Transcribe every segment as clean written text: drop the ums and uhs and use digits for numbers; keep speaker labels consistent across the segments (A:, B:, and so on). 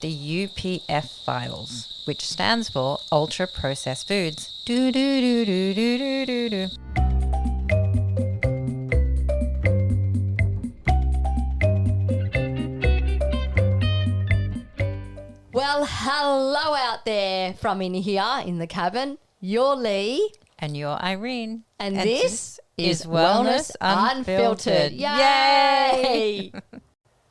A: the UPF files, which stands for ultra processed foods. Do do do do do do do do.
B: Well, hello out there from in here in the cabin. You're Lee.
A: And you're Irene.
B: And this is
A: Wellness Unfiltered.
B: Yay!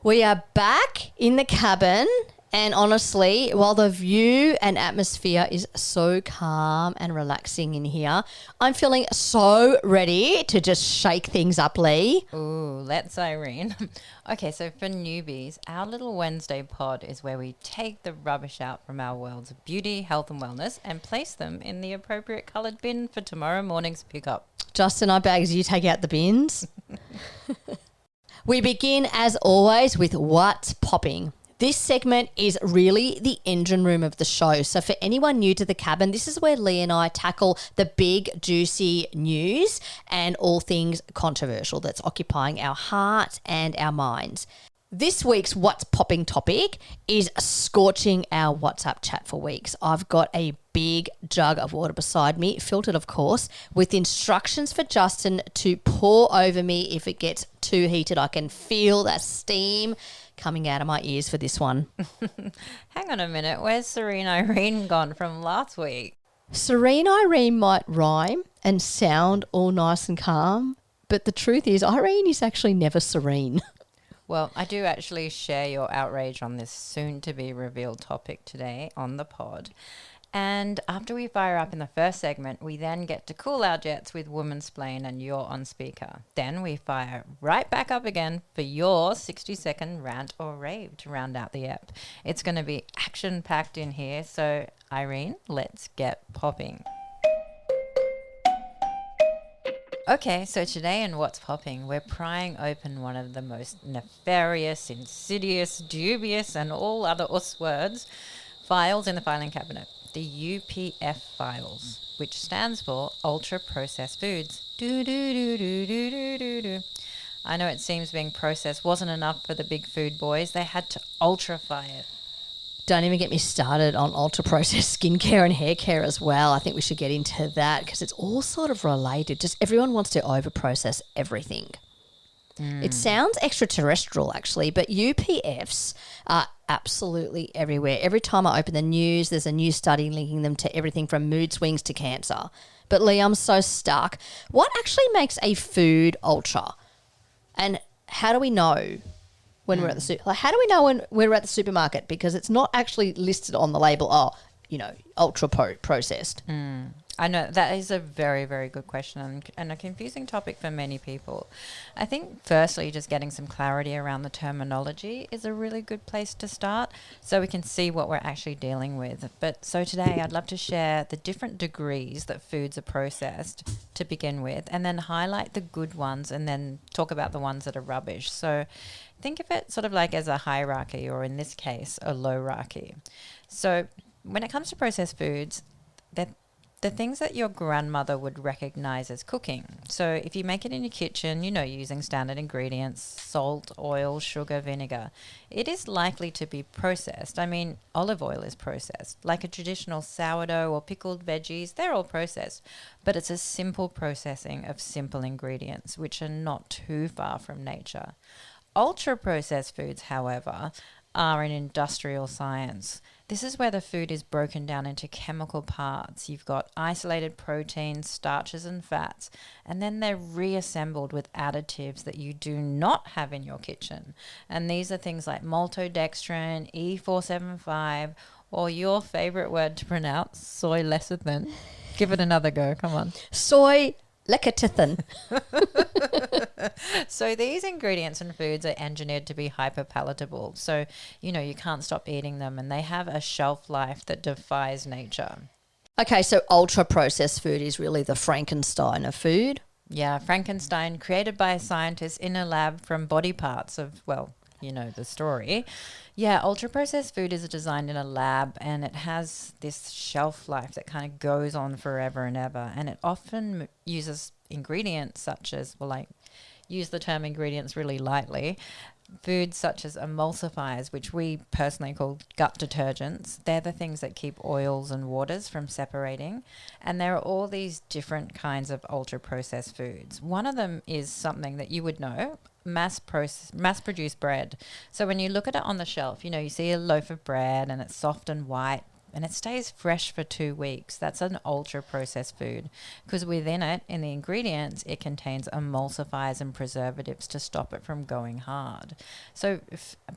B: We are back in the cabin. And honestly, while the view and atmosphere is so calm and relaxing in here, I'm feeling so ready to just shake things up, Lee.
A: Ooh, let's, Irene. Okay, so for newbies, our little Wednesday pod is where we take the rubbish out from our worlds of beauty, health and wellness and place them in the appropriate coloured bin for tomorrow morning's pickup.
B: Justin, I beg you take out the bins. We begin, as always, with What's Popping. This segment is really the engine room of the show. So for anyone new to the cabin, this is where Lee and I tackle the big, juicy news and all things controversial that's occupying our hearts and our minds. This week's What's Popping topic is scorching our WhatsApp chat for weeks. I've got a big jug of water beside me, filtered of course, with instructions for Justin to pour over me if it gets too heated. I can feel that steam coming out of my ears for this one.
A: Hang on a minute, where's Serene Irene gone from last week?
B: Serene Irene might rhyme and sound all nice and calm, but the truth is Irene is actually never serene.
A: Well, I do actually share your outrage on this soon-to-be-revealed topic today on the pod. And after we fire up in the first segment, we then get to cool our jets with Womansplain and You're on Speaker. Then we fire right back up again for your 60-second rant or rave to round out the ep. It's going to be action-packed in here, so Irene, let's get popping. Okay, so today in What's Popping, we're prying open one of the most nefarious, insidious, dubious, and all other us words files in the filing cabinet. The UPF files, which stands for ultra processed foods. Do do do do do do do do. I know it seems being processed wasn't enough for the big food boys. They had to ultrafy it.
B: Don't even get me started on ultra-processed skincare and hair care as well. I think we should get into that because it's all sort of related. Just everyone wants to over-process everything. It sounds extraterrestrial actually, but UPFs are absolutely everywhere. Every time I open the news, there's a new study linking them to everything from mood swings to cancer. But Lee, I'm so stuck. What actually makes a food ultra? And how do we know when we're at the how do we know when we're at the supermarket? Because it's not actually listed on the label, ultra processed.
A: I know that is a very, very good question and a confusing topic for many people. I think firstly, just getting some clarity around the terminology is a really good place to start so we can see what we're actually dealing with. But so today I'd love to share the different degrees that foods are processed to begin with and then highlight the good ones and then talk about the ones that are rubbish. So think of it sort of like as a hierarchy or in this case, a low-archy. So when it comes to processed foods, the things that your grandmother would recognize as cooking. So if you make it in your kitchen, using standard ingredients, salt, oil, sugar, vinegar, it is likely to be processed. I mean, olive oil is processed. Like a traditional sourdough or pickled veggies, they're all processed. But it's a simple processing of simple ingredients, which are not too far from nature. Ultra-processed foods, however, are an industrial science. This is where the food is broken down into chemical parts. You've got isolated proteins, starches and fats, and then they're reassembled with additives that you do not have in your kitchen. And these are things like maltodextrin, E475, or your favorite word to pronounce, soy lecithin. Give it another go, come on.
B: Soy lecithin.
A: So these ingredients and foods are engineered to be hyper palatable. So, you can't stop eating them and they have a shelf life that defies nature.
B: Okay, so ultra-processed food is really the Frankenstein of food.
A: Yeah, Frankenstein, created by scientists in a lab from body parts of, the story. Yeah, ultra-processed food is designed in a lab and it has this shelf life that kind of goes on forever and ever. And it often uses ingredients such as, use the term ingredients really lightly, foods such as emulsifiers, which we personally call gut detergents. They're the things that keep oils and waters from separating. And there are all these different kinds of ultra-processed foods. One of them is something that you would know, mass-produced bread. So when you look at it on the shelf, you know, you see a loaf of bread and it's soft and white, and it stays fresh for 2 weeks. That's an ultra-processed food because within it, in the ingredients, it contains emulsifiers and preservatives to stop it from going hard. So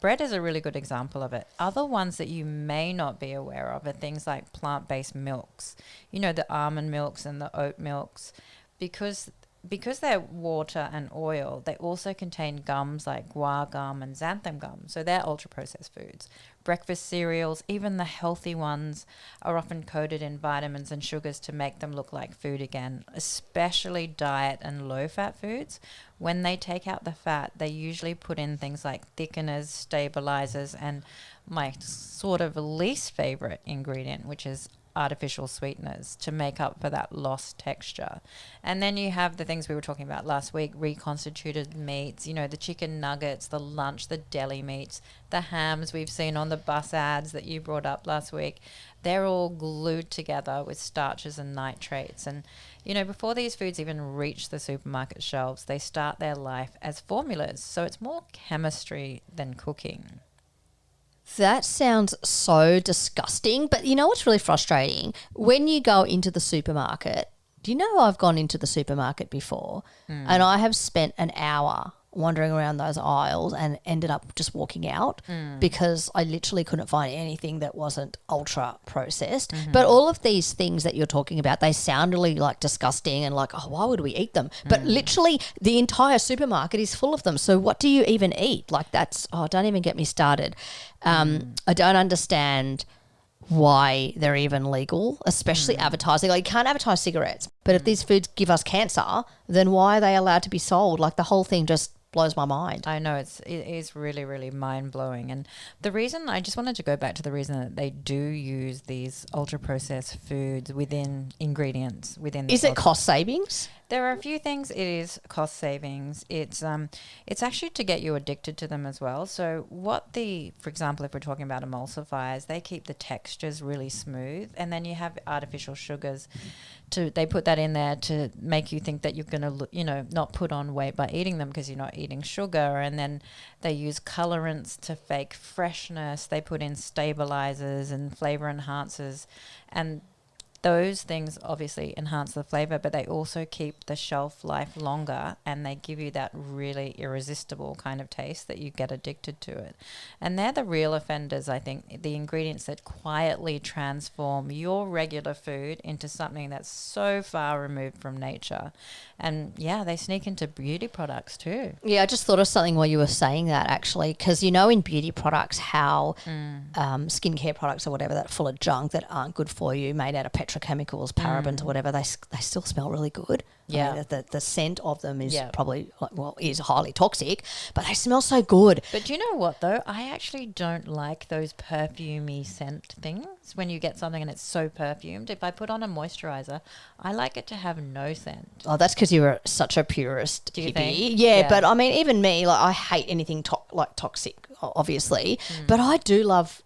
A: bread is a really good example of it. Other ones that you may not be aware of are things like plant-based milks. You know, the almond milks and the oat milks. Because they're water and oil, they also contain gums like guar gum and xanthan gum. So they're ultra-processed foods. Breakfast cereals, even the healthy ones, are often coated in vitamins and sugars to make them look like food again, especially diet and low-fat foods. When they take out the fat, they usually put in things like thickeners, stabilizers, and my sort of least favorite ingredient, which is artificial sweeteners to make up for that lost texture. And then you have the things we were talking about last week, reconstituted meats, you know, the chicken nuggets, the lunch, the deli meats, the hams we've seen on the bus ads that you brought up last week. They're all glued together with starches and nitrates. And, you know, before these foods even reach the supermarket shelves, they start their life as formulas. So it's more chemistry than cooking.
B: That sounds so disgusting. But you know what's really frustrating? When you go into the supermarket, do you know I've gone into the supermarket before and I have spent an hour wandering around those aisles and ended up just walking out because I literally couldn't find anything that wasn't ultra processed. But all of these things that you're talking about, they sound really like disgusting and like, oh, why would we eat them? But literally the entire supermarket is full of them. So what do you even eat? Like don't even get me started. I don't understand why they're even legal, especially advertising. Like, you can't advertise cigarettes, but if these foods give us cancer, then why are they allowed to be sold? Like, the whole thing just blows my mind.
A: I know, it is really, really mind-blowing. And the reason, I just wanted to go back to the reason that they do use these ultra-processed foods within ingredients within the
B: Is it cost savings?
A: There are a few things. It is cost savings. It's actually to get you addicted to them as well. So for example, if we're talking about emulsifiers, they keep the textures really smooth, and then you have artificial sugars. They put that in there to make you think that you're going to, not put on weight by eating them because you're not eating sugar. And then they use colorants to fake freshness. They put in stabilizers and flavor enhancers, and those things obviously enhance the flavor, but they also keep the shelf life longer, and they give you that really irresistible kind of taste that you get addicted to it. And they're the real offenders, I think, the ingredients that quietly transform your regular food into something that's so far removed from nature. And yeah, they sneak into beauty products too.
B: Yeah, I just thought of something while you were saying that, actually, because in beauty products how skincare products or whatever that are full of junk that aren't good for you, made out of petrochemicals, parabens or whatever, they still smell really good.
A: Yeah.
B: I mean, the scent of them is probably, is highly toxic, but they smell so good.
A: But do you know what, though? I actually don't like those perfumey scent things when you get something and it's so perfumed. If I put on a moisturizer, I like it to have no scent.
B: Oh, that's because you're such a purist.
A: Do you
B: hippie.
A: think?
B: Yeah, but I mean, even me, like, I hate anything toxic, obviously, but I do love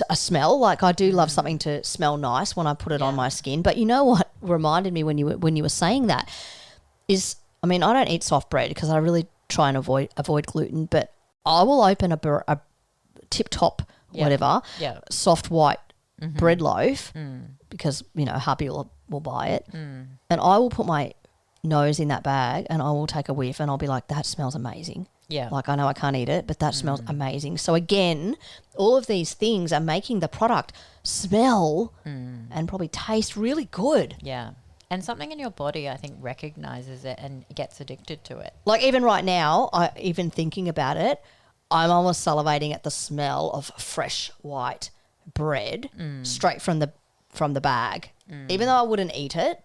B: a smell. Like, I do love something to smell nice when I put it on my skin. But you know what reminded me when you were saying that is, I mean, I don't eat soft bread because I really try and avoid gluten, but I will open a tip-top whatever soft white bread loaf because, hubby will buy it, and I will put my nose in that bag and I will take a whiff and I'll be like, that smells amazing. Yeah. Like, I know I can't eat it, but that smells amazing. So again, all of these things are making the product smell and probably taste really good.
A: Yeah. And something in your body, I think, recognizes it and gets addicted to it.
B: Like, even right now, even thinking about it, I'm almost salivating at the smell of fresh white bread straight from the bag. Even though I wouldn't eat it,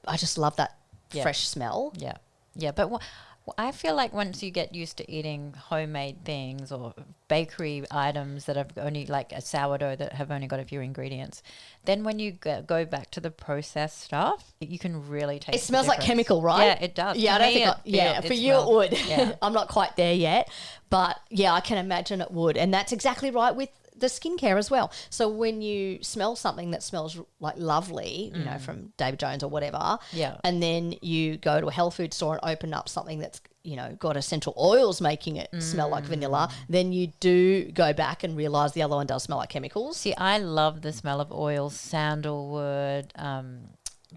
B: I just love that fresh smell.
A: Yeah. Yeah, but Well, I feel like once you get used to eating homemade things or bakery items that have only like a sourdough that have only got a few ingredients, then when you go back to the processed stuff, you can really taste.
B: It smells
A: the
B: like
A: difference.
B: chemical, right?
A: Yeah, it does.
B: Yeah,
A: To
B: I don't
A: me,
B: think. For you it would.
A: Yeah.
B: I'm not quite there yet, but yeah, I can imagine it would, and that's exactly right with the skincare as well. So when you smell something that smells like lovely, you know, from David Jones or whatever,
A: Yeah.
B: and then you go to a health food store and open up something that's, you know, got essential oils making it smell like vanilla, then you do go back and realise the other one does smell like chemicals.
A: See, I love the smell of oils, sandalwood,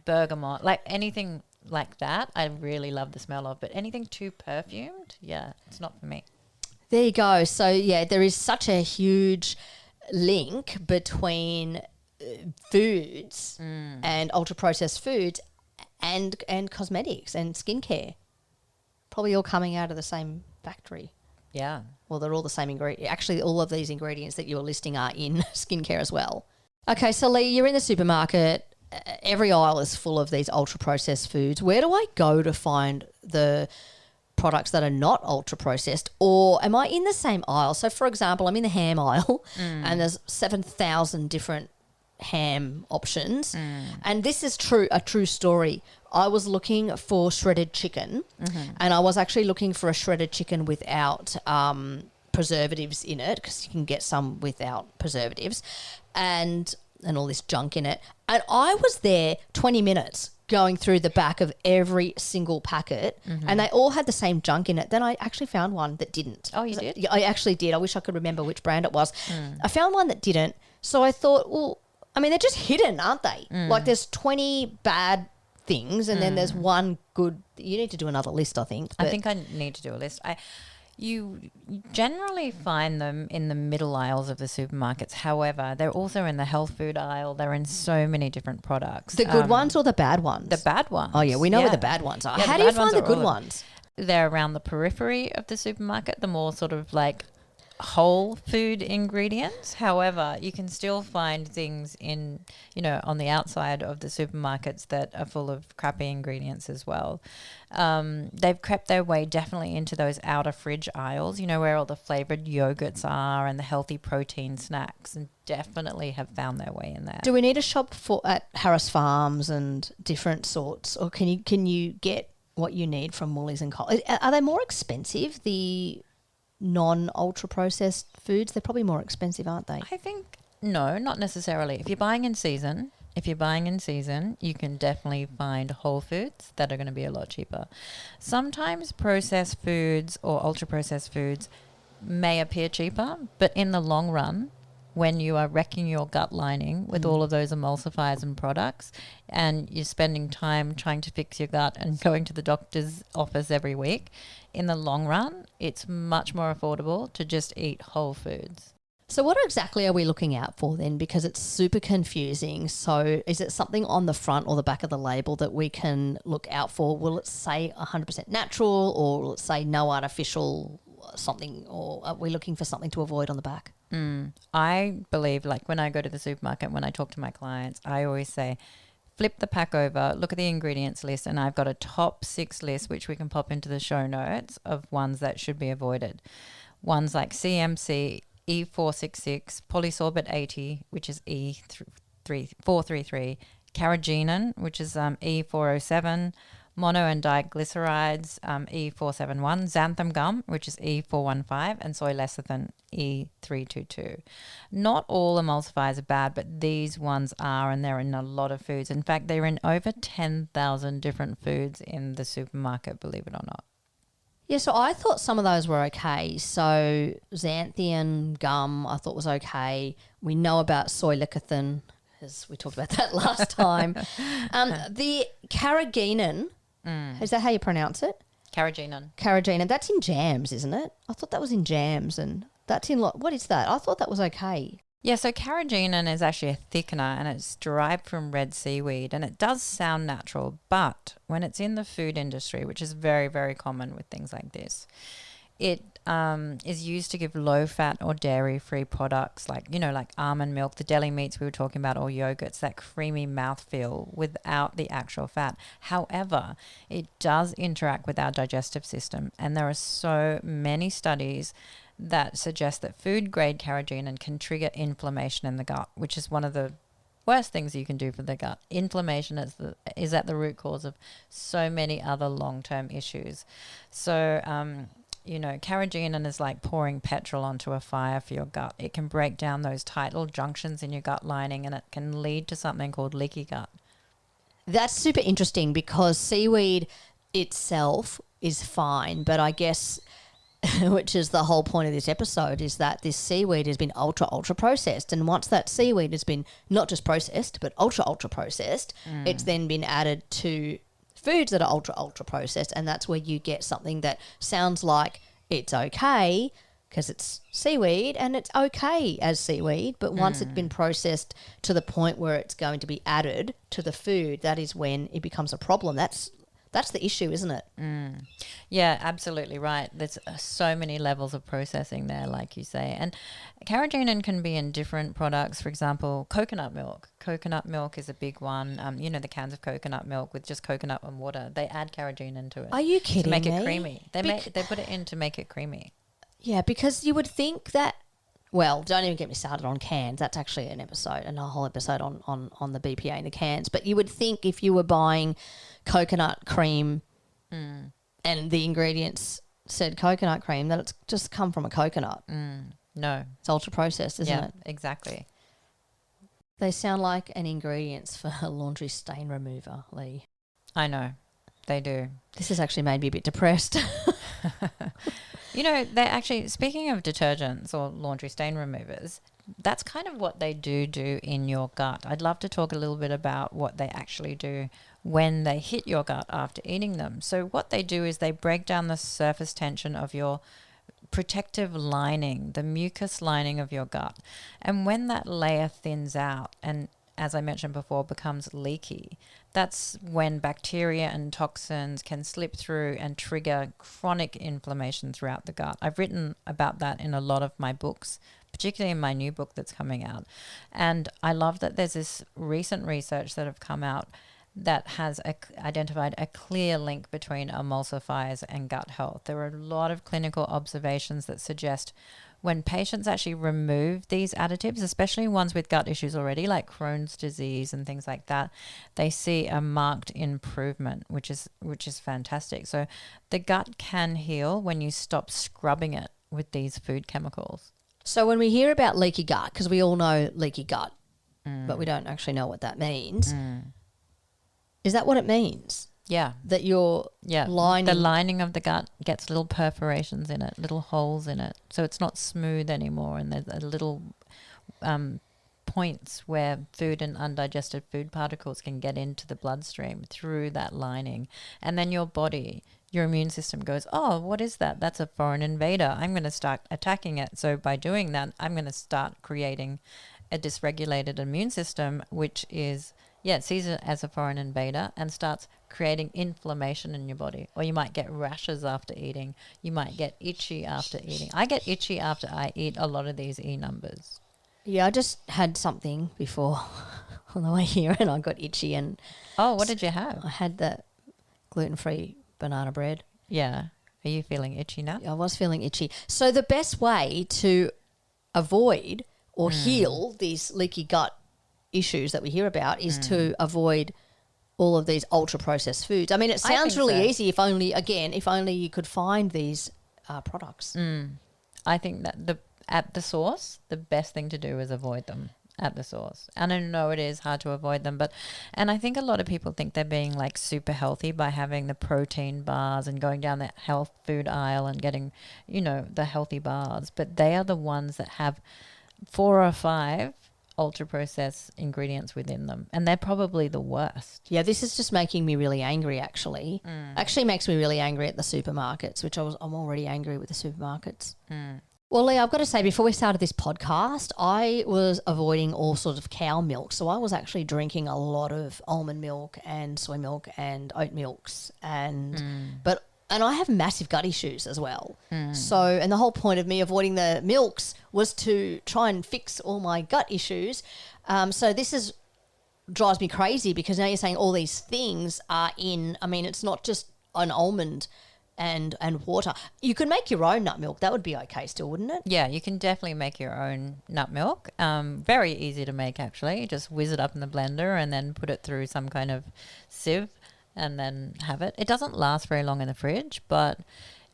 A: bergamot, like anything like that. I really love the smell of, but anything too perfumed, yeah, it's not for me.
B: There you go. So, yeah, there is such a huge link between foods and ultra-processed foods and cosmetics and skincare. Probably all coming out of the same factory.
A: Yeah.
B: Well, they're all the same ingredient. Actually, all of these ingredients that you're listing are in skincare as well. Okay, so Lee, you're in the supermarket. Every aisle is full of these ultra-processed foods. Where do I go to find the products that are not ultra processed, or am I in the same aisle? So for example, I'm in the ham aisle and there's 7,000 different ham options, and this is a true story. I was looking for shredded chicken, and I was actually looking for a shredded chicken without preservatives in it, because you can get some without preservatives and all this junk in it, and I was there 20 minutes going through the back of every single packet, and they all had the same junk in it. Then I actually found one that didn't.
A: Oh, you did?
B: Yeah, I actually did. I wish I could remember which brand it was. I found one that didn't. So I thought, well, I mean, they're just hidden, aren't they? Like there's 20 bad things and then there's one good. You need to do another list, I think.
A: I think I need to do a list. You generally find them in the middle aisles of the supermarkets. However, they're also in the health food aisle. They're in so many different products.
B: The good ones or the bad ones?
A: The bad ones.
B: Oh, yeah, we know where the bad ones are.
A: Yeah,
B: How do you find the good ones?
A: They're around the periphery of the supermarket, the more sort of like whole food ingredients. However, you can still find things in, on the outside of the supermarkets that are full of crappy ingredients as well. They've crept their way definitely into those outer fridge aisles, where all the flavored yogurts are and the healthy protein snacks, and definitely have found their way in there.
B: Do we need to shop at Harris Farms and different sorts, or can you get what you need from Woolies and Coles? Are they more expensive, the non-ultra processed foods? They're probably more expensive, aren't they?
A: I think no, not necessarily. If you're buying in season, you can definitely find whole foods that are going to be a lot cheaper. Sometimes processed foods or ultra processed foods may appear cheaper, but in the long run, when you are wrecking your gut lining with all of those emulsifiers and products, and you're spending time trying to fix your gut and going to the doctor's office every week, in the long run, it's much more affordable to just eat whole foods.
B: So what exactly are we looking out for then? Because it's super confusing. So is it something on the front or the back of the label that we can look out for? Will it say 100% natural, or will it say no artificial something, or are we looking for something to avoid on the back?
A: I believe, like when I go to the supermarket, when I talk to my clients, I always say, flip the pack over, look at the ingredients list, and I've got a top 6 list, which we can pop into the show notes, of ones that should be avoided. Ones like CMC, E466, polysorbate 80, which is E433, carrageenan, which is E407, mono and diglycerides, E471, xanthan gum, which is E415, and soy lecithin, E322. Not all emulsifiers are bad, but these ones are, and they're in a lot of foods. In fact, they're in over 10,000 different foods in the supermarket, believe it or not.
B: Yeah, so I thought some of those were okay. So xanthan gum I thought was okay. We know about soy lecithin, as we talked about that last time. The carrageenan, is that how you pronounce it?
A: Carrageenan,
B: that's in jams, isn't it? I thought that was in jams, and that's in what is that? I thought that was okay.
A: Yeah, so carrageenan is actually a thickener, and it's derived from red seaweed, and it does sound natural, but when it's in the food industry, which is very, very common with things like this, it is used to give low-fat or dairy-free products like, like almond milk, the deli meats we were talking about, or yogurts, that creamy mouthfeel without the actual fat. However, it does interact with our digestive system, and there are so many studies that suggest that food-grade carrageenan can trigger inflammation in the gut, which is one of the worst things you can do for the gut. Inflammation is at the root cause of so many other long-term issues. So, carrageenan is like pouring petrol onto a fire for your gut. It can break down those tight little junctions in your gut lining, and it can lead to something called leaky gut.
B: That's super interesting because seaweed itself is fine, but I guess, which is the whole point of this episode, is that this seaweed has been ultra processed. And once that seaweed has been not just processed, but ultra processed, it's then been added to foods that are ultra processed. And that's where you get something that sounds like it's okay because it's seaweed and it's okay as seaweed. But once it's been processed to the point where it's going to be added to the food, that is when it becomes a problem. That's the issue, isn't it?
A: Yeah, absolutely right. There's so many levels of processing there, like you say. And carrageenan can be in different products. For example, coconut milk. Coconut milk is a big one. The cans of coconut milk with just coconut and water. They add carrageenan to it.
B: Are you kidding me?
A: To make it creamy. They put it in to make it creamy.
B: Yeah, because you would think that, well, don't even get me started on cans. That's actually an episode, and a whole episode on the BPA in the cans. But you would think if you were buying coconut cream and the ingredients said coconut cream, that it's just come from a coconut.
A: No.
B: It's ultra processed, isn't it?
A: Yeah, exactly.
B: They sound like an ingredients for a laundry stain remover, Lee.
A: I know. They do.
B: This has actually made me a bit depressed.
A: They actually, speaking of detergents or laundry stain removers, that's kind of what they do in your gut. I'd love to talk a little bit about what they actually do when they hit your gut after eating them. So what they do is they break down the surface tension of your protective lining, the mucus lining of your gut. And when that layer thins out and, as I mentioned before, becomes leaky, that's when bacteria and toxins can slip through and trigger chronic inflammation throughout the gut. I've written about that in a lot of my books, particularly in my new book that's coming out. And I love that there's this recent research that have come out that has identified a clear link between emulsifiers and gut health. There are a lot of clinical observations that suggest when patients actually remove these additives, especially ones with gut issues already, like Crohn's disease and things like that, they see a marked improvement, which is fantastic. So the gut can heal when you stop scrubbing it with these food chemicals.
B: So when we hear about leaky gut, because we all know leaky gut, but we don't actually know what that means, is that what it means?
A: Yeah.
B: That your lining...
A: The lining of the gut gets little perforations in it, little holes in it. So it's not smooth anymore, and there's a little points where food and undigested food particles can get into the bloodstream through that lining. And then your immune system goes, oh, what is that? That's a foreign invader. I'm going to start attacking it. So by doing that, I'm going to start creating a dysregulated immune system, which is... it sees it as a foreign invader and starts creating inflammation in your body. Or you might get rashes after eating. You might get itchy after eating. I get itchy after I eat a lot of these E numbers.
B: Yeah, I just had something before on the way here and I got itchy. And
A: oh, what did you have?
B: I had the gluten-free banana bread.
A: Yeah. Are you feeling itchy now?
B: I was feeling itchy. So the best way to avoid or heal these leaky gut issues that we hear about is to avoid all of these ultra processed foods. I mean, it sounds really easy if only you could find these products.
A: I think that at the source, the best thing to do is avoid them at the source. And I know it is hard to avoid them, and I think a lot of people think they're being like super healthy by having the protein bars and going down that health food aisle and getting, the healthy bars. But they are the ones that have 4 or 5 ultra-processed ingredients within them, and they're probably the worst.
B: Yeah, this is just making me really angry, actually. Actually makes me really angry at the supermarkets, which I'm already angry with the supermarkets. Well, Lee, I've got to say, before we started this podcast, I was avoiding all sorts of cow milk. So I was actually drinking a lot of almond milk and soy milk and oat milks. But And I have massive gut issues as well. So, and the whole point of me avoiding the milks was to try and fix all my gut issues. So this is drives me crazy because now you're saying all these things are in, I mean, it's not just an almond and water. You could make your own nut milk. That would be okay still, wouldn't it?
A: Yeah, you can definitely make your own nut milk. Very easy to make, actually. You just whiz it up in the blender and then put it through some kind of sieve and then have it. It doesn't last very long in the fridge, but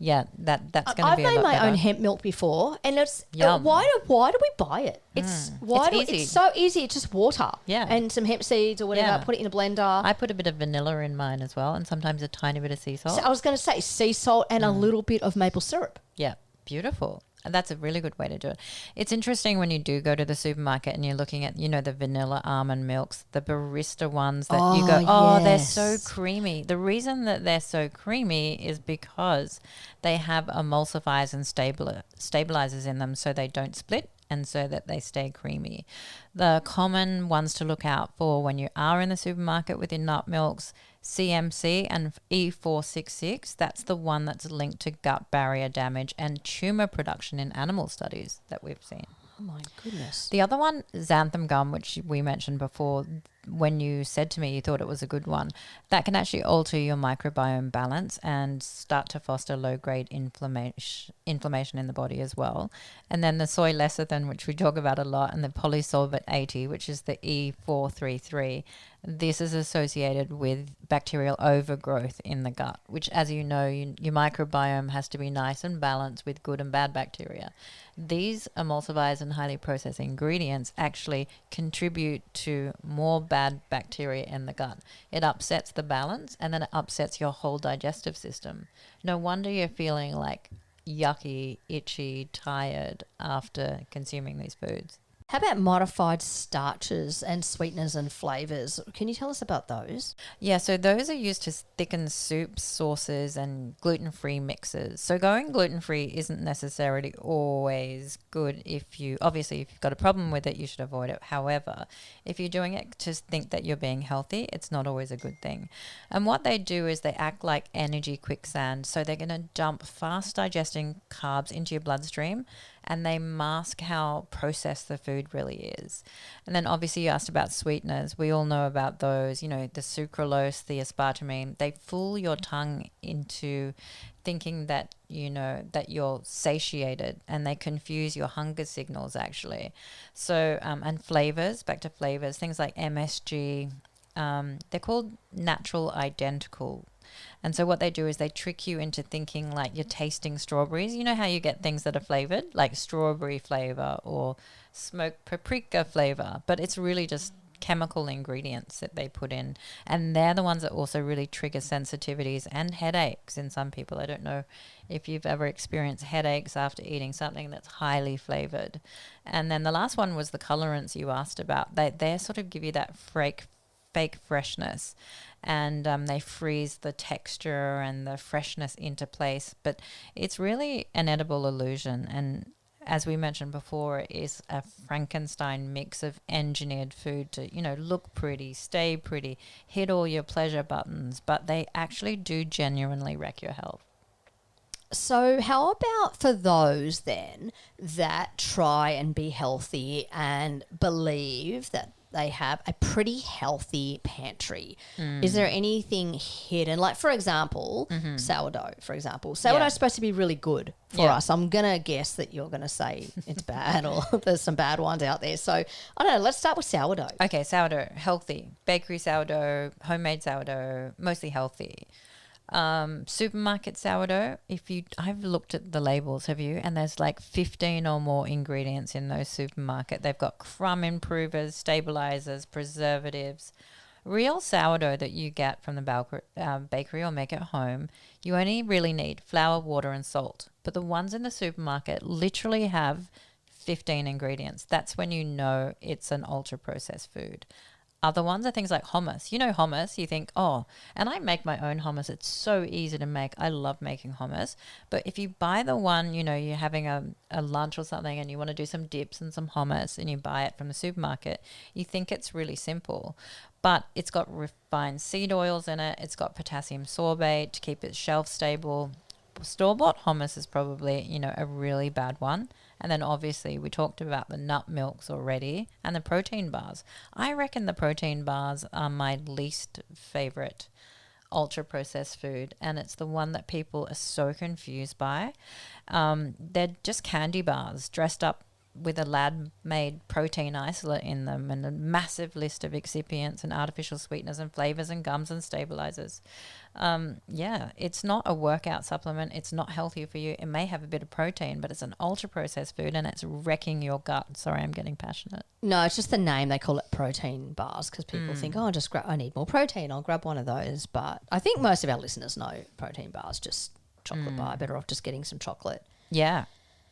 A: yeah, that's going to be a lot better.
B: I've made my own hemp milk before, and it's
A: Yum.
B: why do we buy it? It's
A: easy.
B: It's so easy. It's just water,
A: Yeah.
B: and some hemp seeds or whatever.
A: Yeah.
B: Put it in a blender.
A: I put a bit of vanilla in mine as well, and sometimes a tiny bit of sea salt.
B: So I was going to say sea salt and a little bit of maple syrup.
A: Yeah, beautiful. And that's a really good way to do it. It's interesting when you do go to the supermarket and you're looking at, the vanilla almond milks, the barista ones that you go, they're so creamy. The reason that they're so creamy is because they have emulsifiers and stabilizers in them so they don't split and so that they stay creamy. The common ones to look out for when you are in the supermarket with your nut milks, CMC and E466, that's the one that's linked to gut barrier damage and tumor production in animal studies that we've seen.
B: Oh my goodness.
A: The other one, xanthan gum, which we mentioned before, when you said to me you thought it was a good one, that can actually alter your microbiome balance and start to foster low-grade inflammation in the body as well. And then the soy lecithin, which we talk about a lot, and the polysorbate 80, which is the E433, this is associated with bacterial overgrowth in the gut, which, as you know, your microbiome has to be nice and balanced with good and bad bacteria. These emulsifiers and highly processed ingredients actually contribute to more bad bacteria in the gut. It upsets the balance and then it upsets your whole digestive system. No wonder you're feeling like yucky, itchy, tired after consuming these foods.
B: How about modified starches and sweeteners and flavors? Can you tell us about those?
A: Yeah, so those are used to thicken soups, sauces, and gluten-free mixes. So going gluten-free isn't necessarily always good if you've got a problem with it, you should avoid it. However, if you're doing it to think that you're being healthy, it's not always a good thing. And what they do is they act like energy quicksand. So they're going to dump fast digesting carbs into your bloodstream, and they mask how processed the food really is. And then obviously you asked about sweeteners. We all know about those, the sucralose, the aspartame. They fool your tongue into thinking that, that you're satiated, and they confuse your hunger signals actually. So, and flavors, back to flavors, things like MSG, they're called natural identical. And so what they do is they trick you into thinking like you're tasting strawberries. You know how you get things that are flavored, like strawberry flavor or smoked paprika flavor, but it's really just chemical ingredients that they put in. And they're the ones that also really trigger sensitivities and headaches in some people. I don't know if you've ever experienced headaches after eating something that's highly flavored. And then the last one was the colorants you asked about. They sort of give you that fake freshness, and they freeze the texture and the freshness into place, but it's really an edible illusion. And as we mentioned before, it is a Frankenstein mix of engineered food to look pretty, stay pretty, hit all your pleasure buttons, but they actually do genuinely wreck your health.
B: So how about for those then that try and be healthy and believe that they have a pretty healthy pantry? Is there anything hidden? Like, for example, sourdough, for example. Sourdough is supposed to be really good for us. I'm going to guess that you're going to say it's bad or there's some bad ones out there. So, I don't know. Let's start with sourdough.
A: Okay, sourdough, healthy. Bakery sourdough, homemade sourdough, mostly healthy. Supermarket sourdough, I've looked at the labels, have you? And there's like 15 or more ingredients in those supermarket. They've got crumb improvers, stabilizers, preservatives. Real sourdough that you get from the bakery or make at home, you only really need flour, water, and salt. But the ones in the supermarket literally have 15 ingredients. That's when you know it's an ultra-processed food. Other ones are things like hummus. Hummus, you think, and I make my own hummus. It's so easy to make. I love making hummus. But if you buy the one, you're having a lunch or something and you want to do some dips and some hummus and you buy it from the supermarket, you think it's really simple. but it's got refined seed oils in it. It's got potassium sorbate to keep it shelf stable. Store-bought hummus is probably, a really bad one. And then obviously we talked about the nut milks already and the protein bars. I reckon the protein bars are my least favorite ultra-processed food, and it's the one that people are so confused by. They're just candy bars dressed up with a lab-made protein isolate in them and a massive list of excipients and artificial sweeteners and flavors and gums and stabilizers. It's not a workout supplement. It's not healthy for you. It may have a bit of protein, but it's an ultra-processed food and it's wrecking your gut. Sorry, I'm getting passionate.
B: No, it's just the name. They call it protein bars because people think, I need more protein. I'll grab one of those. But I think most of our listeners know protein bars, just chocolate bar. Better off just getting some chocolate.
A: Yeah,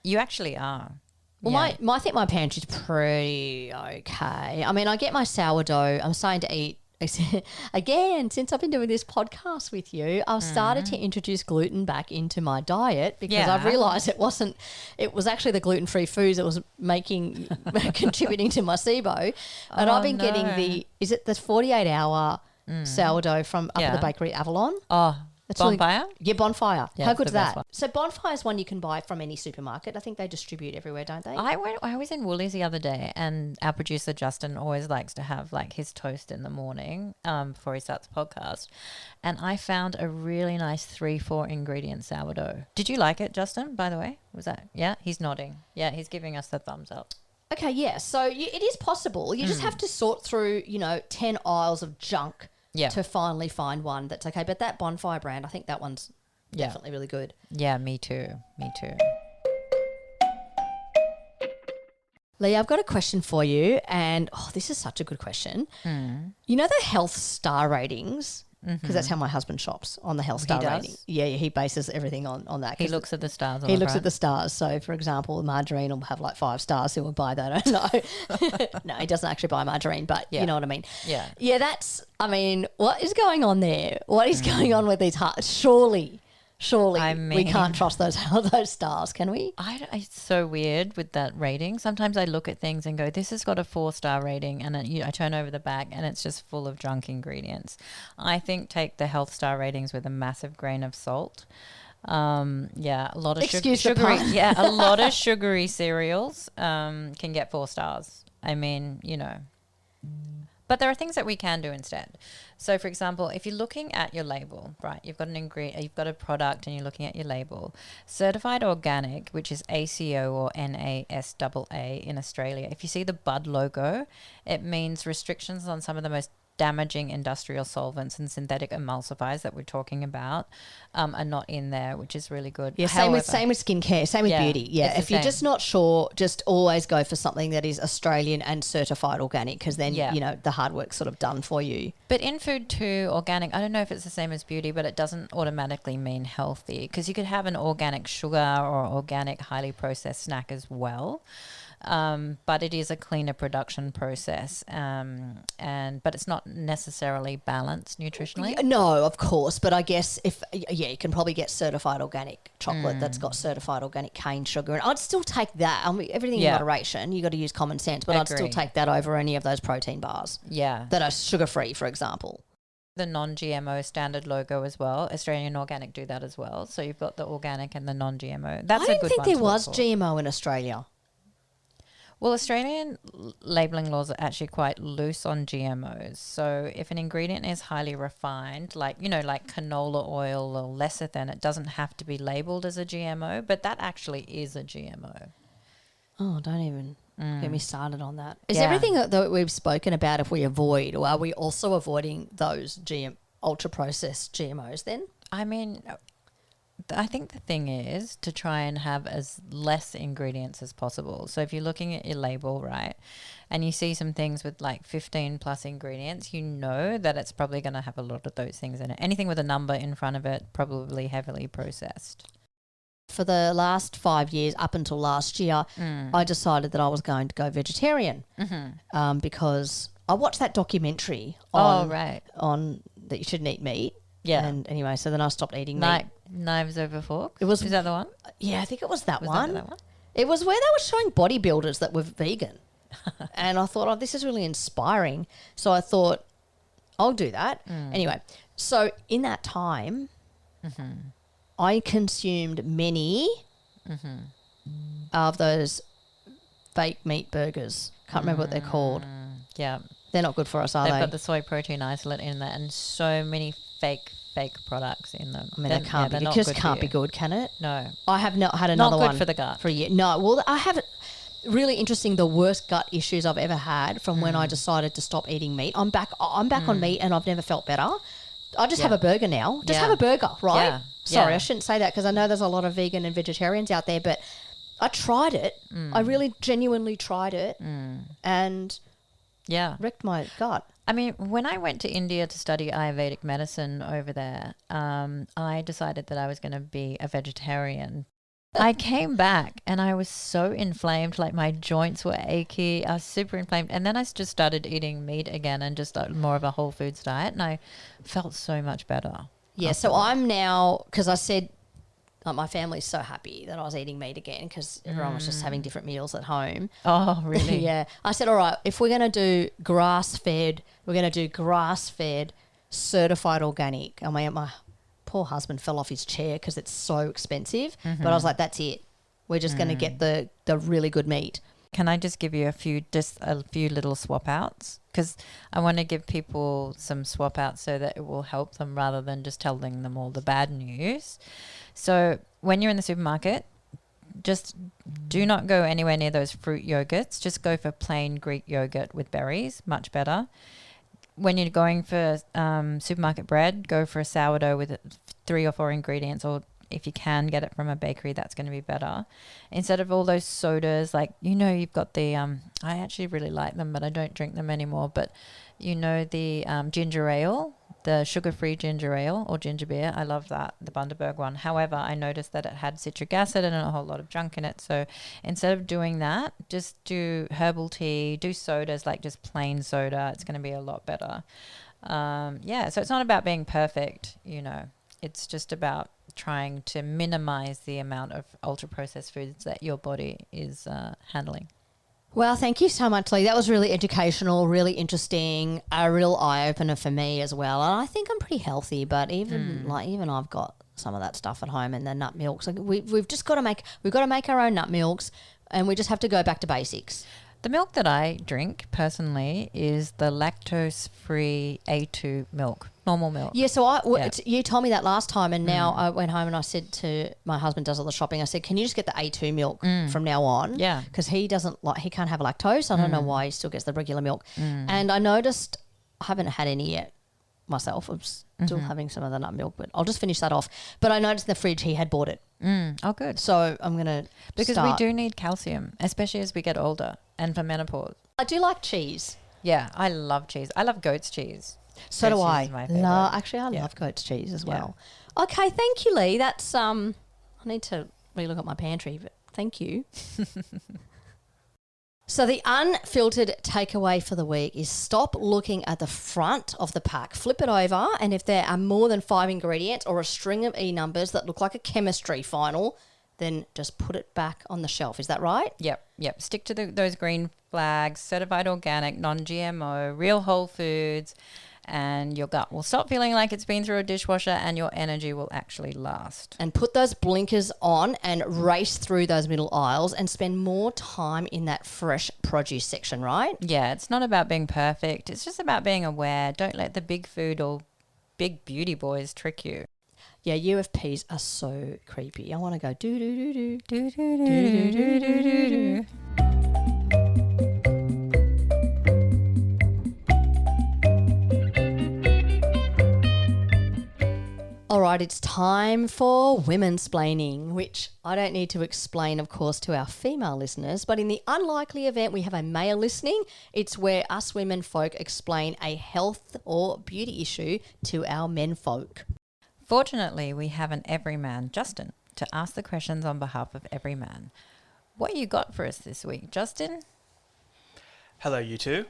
A: you actually are.
B: Well, I think my pantry's pretty okay. I mean, I get my sourdough. I'm starting to eat, again, since I've been doing this podcast with you, I've started to introduce gluten back into my diet because I've realised it was actually the gluten-free foods that was contributing to my SIBO. And I've been getting is it the 48-hour sourdough from up at the bakery at Avalon?
A: Oh,
B: That's
A: Bonfire?
B: Bonfire.
A: Yeah,
B: How
A: it's
B: good's
A: the best
B: that?
A: one.
B: So Bonfire is one you can buy from any supermarket. I think they distribute everywhere, don't they?
A: I was in Woolies the other day, and our producer Justin always likes to have like his toast in the morning before he starts the podcast. And I found a really nice 3-4 ingredient sourdough. Did you like it, Justin, by the way? Was that, yeah? He's nodding. Yeah, he's giving us the thumbs up.
B: Okay, yeah. So it is possible. You just have to sort through, 10 aisles of junk to finally find one that's okay. But that Bonfire brand, I think that one's definitely really good.
A: Yeah, me too.
B: Lee, I've got a question for you, and this is such a good question. You know the health star ratings? Because that's how my husband shops, on the health star rating. Yeah, he bases everything on that.
A: He looks at the stars.
B: He looks at the stars. So, for example, margarine will have like 5 stars. He will buy that. I don't know. No, he doesn't actually buy margarine, but you know what I mean. Yeah. Yeah, what is going on there? What is going on with these hearts? Surely, we can't trust those stars, can we?
A: It's so weird with that rating. Sometimes I look at things and go, this has got a 4-star rating, and I turn over the back and it's just full of junk ingredients. I think take the health star ratings with a massive grain of salt. A lot of sugary. Yeah, a lot of sugary cereals can get 4 stars. I mean, But there are things that we can do instead. So, for example, if you're looking at your label, right, you've got an ingredient, you've got a product, and you're looking at your label. Certified organic, which is ACO or NASAA in Australia. If you see the Bud logo, it means restrictions on some of the most damaging industrial solvents and synthetic emulsifiers that we're talking about are not in there, which is really good.
B: Yeah, same with skincare, same with beauty. Yeah, if you're just not sure, just always go for something that is Australian and certified organic, because then the hard work's sort of done for you.
A: But in food too, organic, I don't know if it's the same as beauty, but it doesn't automatically mean healthy, because you could have an organic sugar or organic highly processed snack as well. But it is a cleaner production process, but it's not necessarily balanced nutritionally.
B: No, of course, but I guess you can probably get certified organic chocolate that's got certified organic cane sugar, and I'd still take that. I mean, everything in moderation. You got to use common sense, but I'd still take that over any of those protein bars. Yeah, that are sugar free, for example.
A: The non-GMO standard logo as well. Australian Organic do that as well. So you've got the organic and the non-GMO. That's a good one. I didn't think
B: there was GMO in Australia.
A: Well, Australian labelling laws are actually quite loose on GMOs. So if an ingredient is highly refined, like canola oil or lecithin, it doesn't have to be labelled as a GMO, but that actually is a GMO.
B: Oh, don't even get me started on that. Is everything that we've spoken about, if we avoid, or are we also avoiding those ultra-processed GMOs then?
A: I mean, I think the thing is to try and have as less ingredients as possible. So if you're looking at your label, right, and you see some things with like 15 plus ingredients, you know that it's probably going to have a lot of those things in it. Anything with a number in front of it, probably heavily processed.
B: For the last 5 years, up until last year, I decided that I was going to go vegetarian because I watched that documentary on that you shouldn't eat meat. Yeah. And anyway, so then I stopped eating meat.
A: Knives over forks?
B: Is
A: that the one?
B: Yeah, I think it was that one. That one? It was where they were showing bodybuilders that were vegan. And I thought, this is really inspiring. So I thought, I'll do that. Anyway, so in that time, I consumed many of those fake meat burgers. Can't remember what they're called.
A: Yeah.
B: They're not good for us, are
A: They've
B: they?
A: got the soy protein isolate in there and so many fake products in them.
B: I mean, they can't be. It just can't be good, can it?
A: No.
B: I have not had another
A: Not good
B: one
A: for the gut.
B: for a year. No, well, I haven't. Really interesting. The worst gut issues I've ever had from when I decided to stop eating meat. I'm back on meat, and I've never felt better. I just have a burger now. Just have a burger, right?
A: Yeah.
B: Sorry, I shouldn't say that because I know there's a lot of vegan and vegetarians out there, but I tried it. I really genuinely tried it, and wrecked my gut.
A: I mean, when I went to India to study Ayurvedic medicine over there, I decided that I was going to be a vegetarian. I came back and I was so inflamed, like my joints were achy. I was super inflamed. And then I just started eating meat again and just more of a whole foods diet. And I felt so much better.
B: Yeah, so I'm now, because I said, like, my family's so happy that I was eating meat again because everyone was just having different meals at home.
A: Oh, really?
B: Yeah. I said, all right, if we're going to do grass-fed, we're going to do grass-fed certified organic. I mean, my poor husband fell off his chair because it's so expensive. But I was like, that's it. We're just going to get the really good meat.
A: Can I just give you a few little swap outs? Because I want to give people some swap outs so that it will help them rather than just telling them all the bad news. So when you're in the supermarket, just do not go anywhere near those fruit yogurts. Just go for plain Greek yogurt with berries, much better. When you're going for supermarket bread, go for a sourdough with 3 or 4 ingredients, or if you can get it from a bakery, that's going to be better. Instead of all those sodas, like, you've got the, I actually really like them, but I don't drink them anymore. But the ginger ale, the sugar-free ginger ale or ginger beer, I love that, the Bundaberg one. However, I noticed that it had citric acid and a whole lot of junk in it. So instead of doing that, just do herbal tea, do sodas, like just plain soda. It's going to be a lot better. So it's not about being perfect, It's just about trying to minimize the amount of ultra-processed foods that your body is handling.
B: Well, thank you so much, Lee. That was really educational, really interesting, a real eye-opener for me as well. And I think I'm pretty healthy, but even I've got some of that stuff at home and the nut milks. Like we've just got to make our own nut milks, and we just have to go back to basics.
A: The milk that I drink personally is the lactose-free A2 milk, normal milk.
B: Yeah, so you told me that last time, and now I went home and I said to my husband, does all the shopping, I said, can you just get the A2 milk from now on?
A: Yeah.
B: Because he can't have lactose. I don't know why he still gets the regular milk. And I noticed, I haven't had any yet myself. I'm still having some of the nut milk, but I'll just finish that off. But I noticed in the fridge he had bought it.
A: Oh, good.
B: So I'm going to
A: Because we do need calcium, especially as we get older and for menopause.
B: I do like cheese.
A: Yeah, I love cheese. I love goat's cheese.
B: So
A: goat's
B: do I.
A: cheese is my favorite.
B: I love goat's cheese as well. Okay, thank you, Lee. That's I need to relook at my pantry, but thank you. So the unfiltered takeaway for the week is stop looking at the front of the pack. Flip it over, and if there are more than 5 ingredients or a string of E numbers that look like a chemistry final, then just put it back on the shelf. Is that right?
A: Yep. Stick to those green flags, certified organic, non-GMO, real whole foods, and your gut will stop feeling like it's been through a dishwasher and your energy will actually last.
B: And put those blinkers on and race through those middle aisles and spend more time in that fresh produce section, right?
A: Yeah, it's not about being perfect. It's just about being aware. Don't let the big food or big beauty boys trick you.
B: Yeah, UFPs are so creepy. I want to go do-do-do-do,
A: Do-do-do-do-do-do-do-do.
B: All right, it's time for Womansplaining, which I don't need to explain, of course, to our female listeners. But in the unlikely event we have a male listening, it's where us women folk explain a health or beauty issue to our men folk.
A: Fortunately, we have an everyman, Justin, to ask the questions on behalf of everyman. What you got for us this week, Justin?
C: Hello, you two.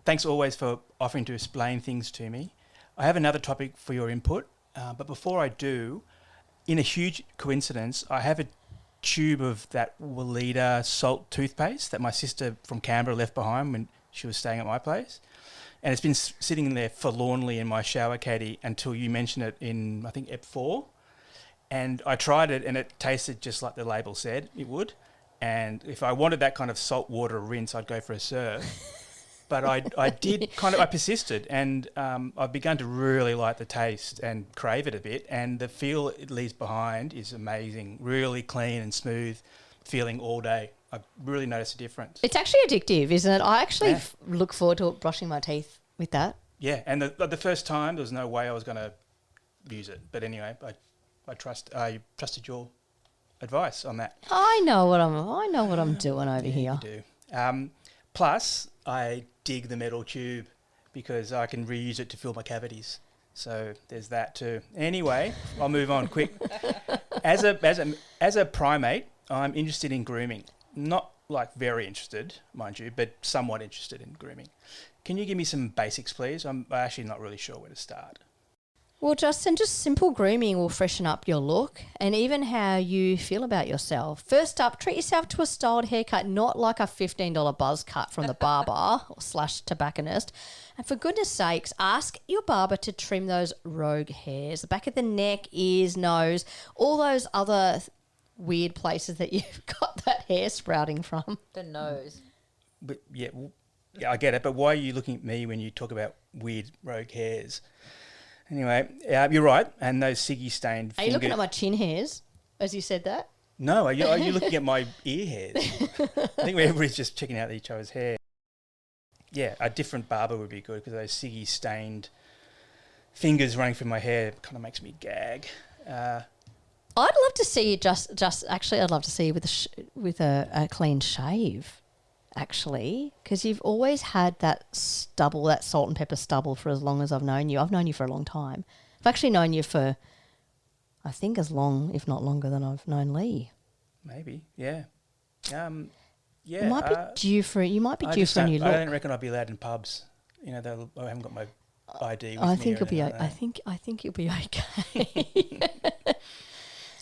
C: Thanks always for offering to explain things to me. I have another topic for your input, but before I do, in a huge coincidence, I have a tube of that Weleda salt toothpaste that my sister from Canberra left behind when She was staying at my place. And it's been sitting there forlornly in my shower caddy until you mentioned it in, I think, EP4. And I tried it and it tasted just like the label said it would. And if I wanted that kind of saltwater rinse, I'd go for a serve. But I persisted, and I've begun to really like the taste and crave it a bit. And the feel it leaves behind is amazing. Really clean and smooth feeling all day. I've really noticed a difference.
B: It's actually addictive, isn't it? I actually look forward to brushing my teeth with that.
C: Yeah, and the first time there was no way I was going to use it. But anyway, I trusted your advice on that.
B: I know what I'm doing over here.
C: You do. Plus, I dig the metal tube because I can reuse it to fill my cavities. So there's that too. Anyway, I'll move on quick. As a primate, I'm interested in grooming. Not like very interested, mind you, but somewhat interested in grooming. Can you give me some basics, please? I'm actually not really sure where to start.
B: Well, Justin, just simple grooming will freshen up your look and even how you feel about yourself. First up, treat yourself to a styled haircut, not like a $15 buzz cut from the barber or / tobacconist. And for goodness sakes, ask your barber to trim those rogue hairs, the back of the neck, ears, nose, all those other weird places that you've got that hair sprouting from.
A: The nose.
C: But yeah, I get it. But why are you looking at me when you talk about weird rogue hairs? Anyway, you're right. And those Siggy stained
B: Are you looking at my chin hairs as you said that?
C: No, are you looking at my ear hairs? I think everybody's just checking out each other's hair. Yeah, a different barber would be good because those Siggy stained fingers running through my hair kind of makes me gag.
B: I'd love to see you I'd love to see you with a clean shave, actually, because you've always had that stubble, that salt and pepper stubble for as long as I've known you. I've known you for a long time. I've actually known you for, I think, as long, if not longer, than I've known Lee.
C: Maybe, yeah. Yeah.
B: You might be due for a new look.
C: I don't reckon I'll be allowed in pubs. You know, I haven't got my ID with me.
B: I think you'll be okay.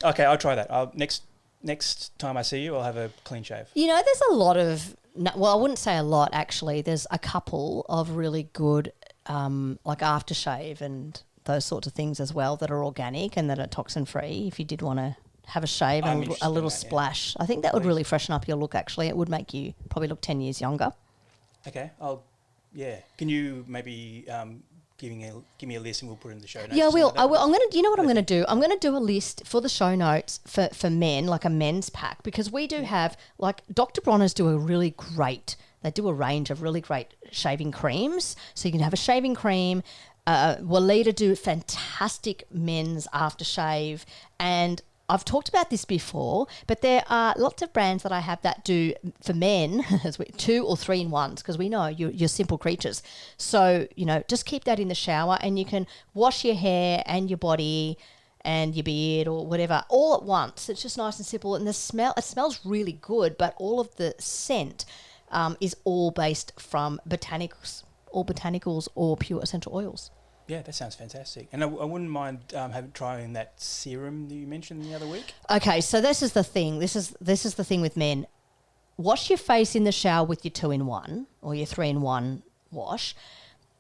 C: Okay, I'll try that. Next time I see you, I'll have a clean shave.
B: You know, there's a lot of, well, I wouldn't say a lot, actually. There's a couple of really good, like aftershave and those sorts of things as well that are organic and that are toxin-free if you did want to have a shave and a little splash. Yeah. I think that would really freshen up your look, actually. It would make you probably look 10 years younger.
C: Okay, Can you maybe give me a list and we'll put it in the show notes?
B: Yeah, I will. I'm going to. You know what I'm going to do? I'm going to do a list for the show notes for men, like a men's pack, because we do have, like, Dr. Bronner's do a really great. They do a range of really great shaving creams. So you can have a shaving cream. Walida do fantastic men's aftershave, and I've talked about this before, but there are lots of brands that I have that do for men, 2 or 3 in ones, because we know you're simple creatures. So, you know, just keep that in the shower and you can wash your hair and your body and your beard or whatever all at once. It's just nice and simple. And it smells really good, but all of the scent is all based from botanicals or pure essential oils.
C: Yeah, that sounds fantastic. And I wouldn't mind trying that serum that you mentioned the other week. Okay,
B: so this is the thing. This is the thing with men. Wash your face in the shower with your 2-in-1 or your 3-in-1 wash.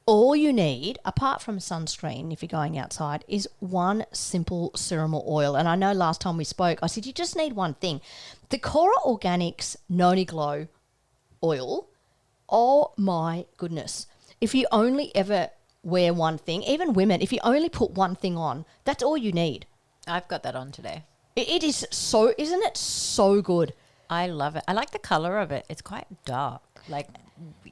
B: All you need, apart from sunscreen if you're going outside, is one simple serum or oil. And I know last time we spoke, I said you just need one thing. The Cora Organics Noni Glow oil, oh my goodness. If you only ever wear one thing, even women, if you only put one thing on, that's all you need.
A: I've got that on today.
B: It is so, isn't it so good?
A: I love it. I like the color of it. It's quite dark. Like,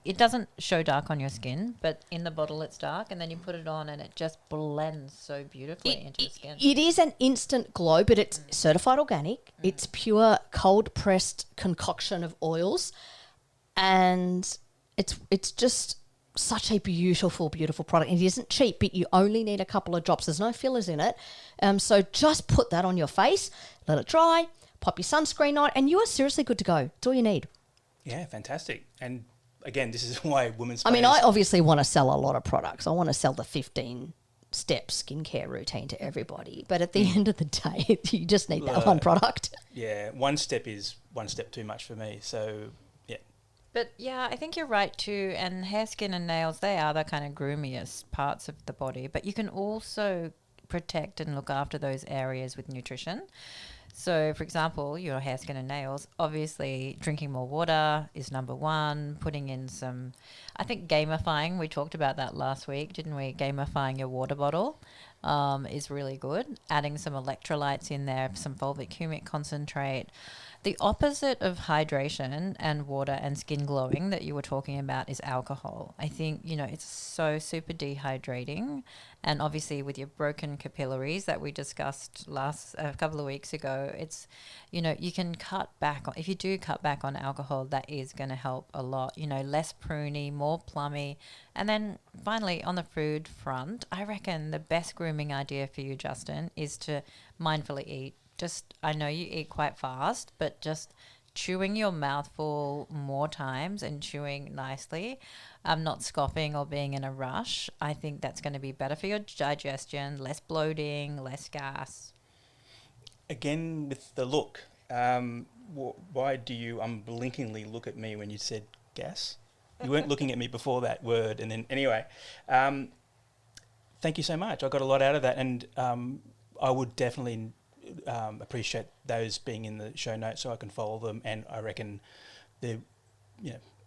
A: it doesn't show dark on your skin, but in the bottle it's dark, and then you put it on and it just blends so beautifully into your skin.
B: It is an instant glow, but it's certified organic. It's pure cold pressed concoction of oils, and it's just such a beautiful, beautiful product. It isn't cheap, but you only need a couple of drops. There's no fillers in it. So just put that on your face, let it dry, pop your sunscreen on, and you are seriously good to go. It's all you need.
C: Yeah, fantastic. And again, this is why Womansplain.
B: I mean, I obviously want to sell a lot of products. I want to sell the 15-step skincare routine to everybody. But at the end of the day, you just need that one product.
C: Yeah, one step is one step too much for me. So, yeah.
A: But yeah, I think you're right too. And hair, skin, and nails, they are the kind of groomiest parts of the body. But you can also protect and look after those areas with nutrition. So, for example, your hair, skin, and nails, obviously drinking more water is number one. Putting in some, I think gamifying, we talked about that last week, didn't we? Gamifying your water bottle is really good. Adding some electrolytes in there, some fulvic humic concentrate. The opposite of hydration and water and skin glowing that you were talking about is alcohol. I think, it's so super dehydrating. And obviously with your broken capillaries that we discussed a couple of weeks ago, it's, you can cut back on, if you do cut back on alcohol, that is going to help a lot, less pruny, more plummy. And then finally on the food front, I reckon the best grooming idea for you, Justin, is to mindfully eat. I know you eat quite fast, but just chewing your mouth full more times and chewing nicely, not scoffing or being in a rush. I think that's going to be better for your digestion, less bloating, less gas.
C: Again, with the look, why do you unblinkingly look at me when you said gas? You weren't looking at me before that word. And then anyway, thank you so much. I got a lot out of that. And I would definitely appreciate those being in the show notes so I can follow them, and I reckon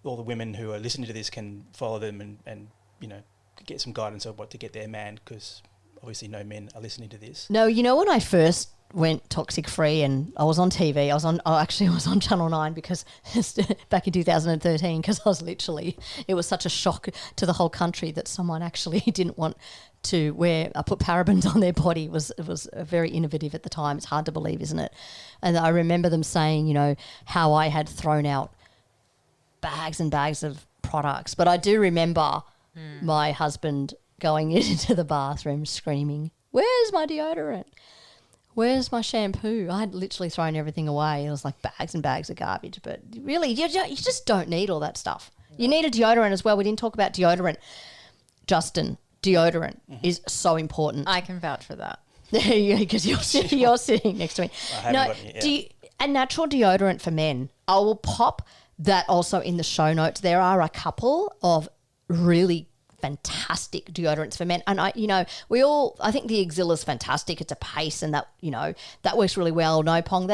C: all the women who are listening to this can follow them and get some guidance on what to get their man, because obviously no men are listening to this.
B: No, when I first went toxic free and I was on TV, I was on Channel 9 because back in 2013, because it was such a shock to the whole country that someone actually didn't want to put parabens on their body. It was very innovative at the time. It's hard to believe, isn't it? And I remember them saying, how I had thrown out bags and bags of products. But I do remember my husband going into the bathroom screaming, "Where's my deodorant? Where's my shampoo?" I had literally thrown everything away. It was like bags and bags of garbage. But really, you just don't need all that stuff. No. You need a deodorant as well. We didn't talk about deodorant. Justin, deodorant is so important.
A: I can vouch for that.
B: Because you're sitting next to me. A natural deodorant for men. I will pop that also in the show notes. There are a couple of really fantastic deodorants for men, and I think the Exilla's fantastic. It's a paste, and that works really well. No, Pong,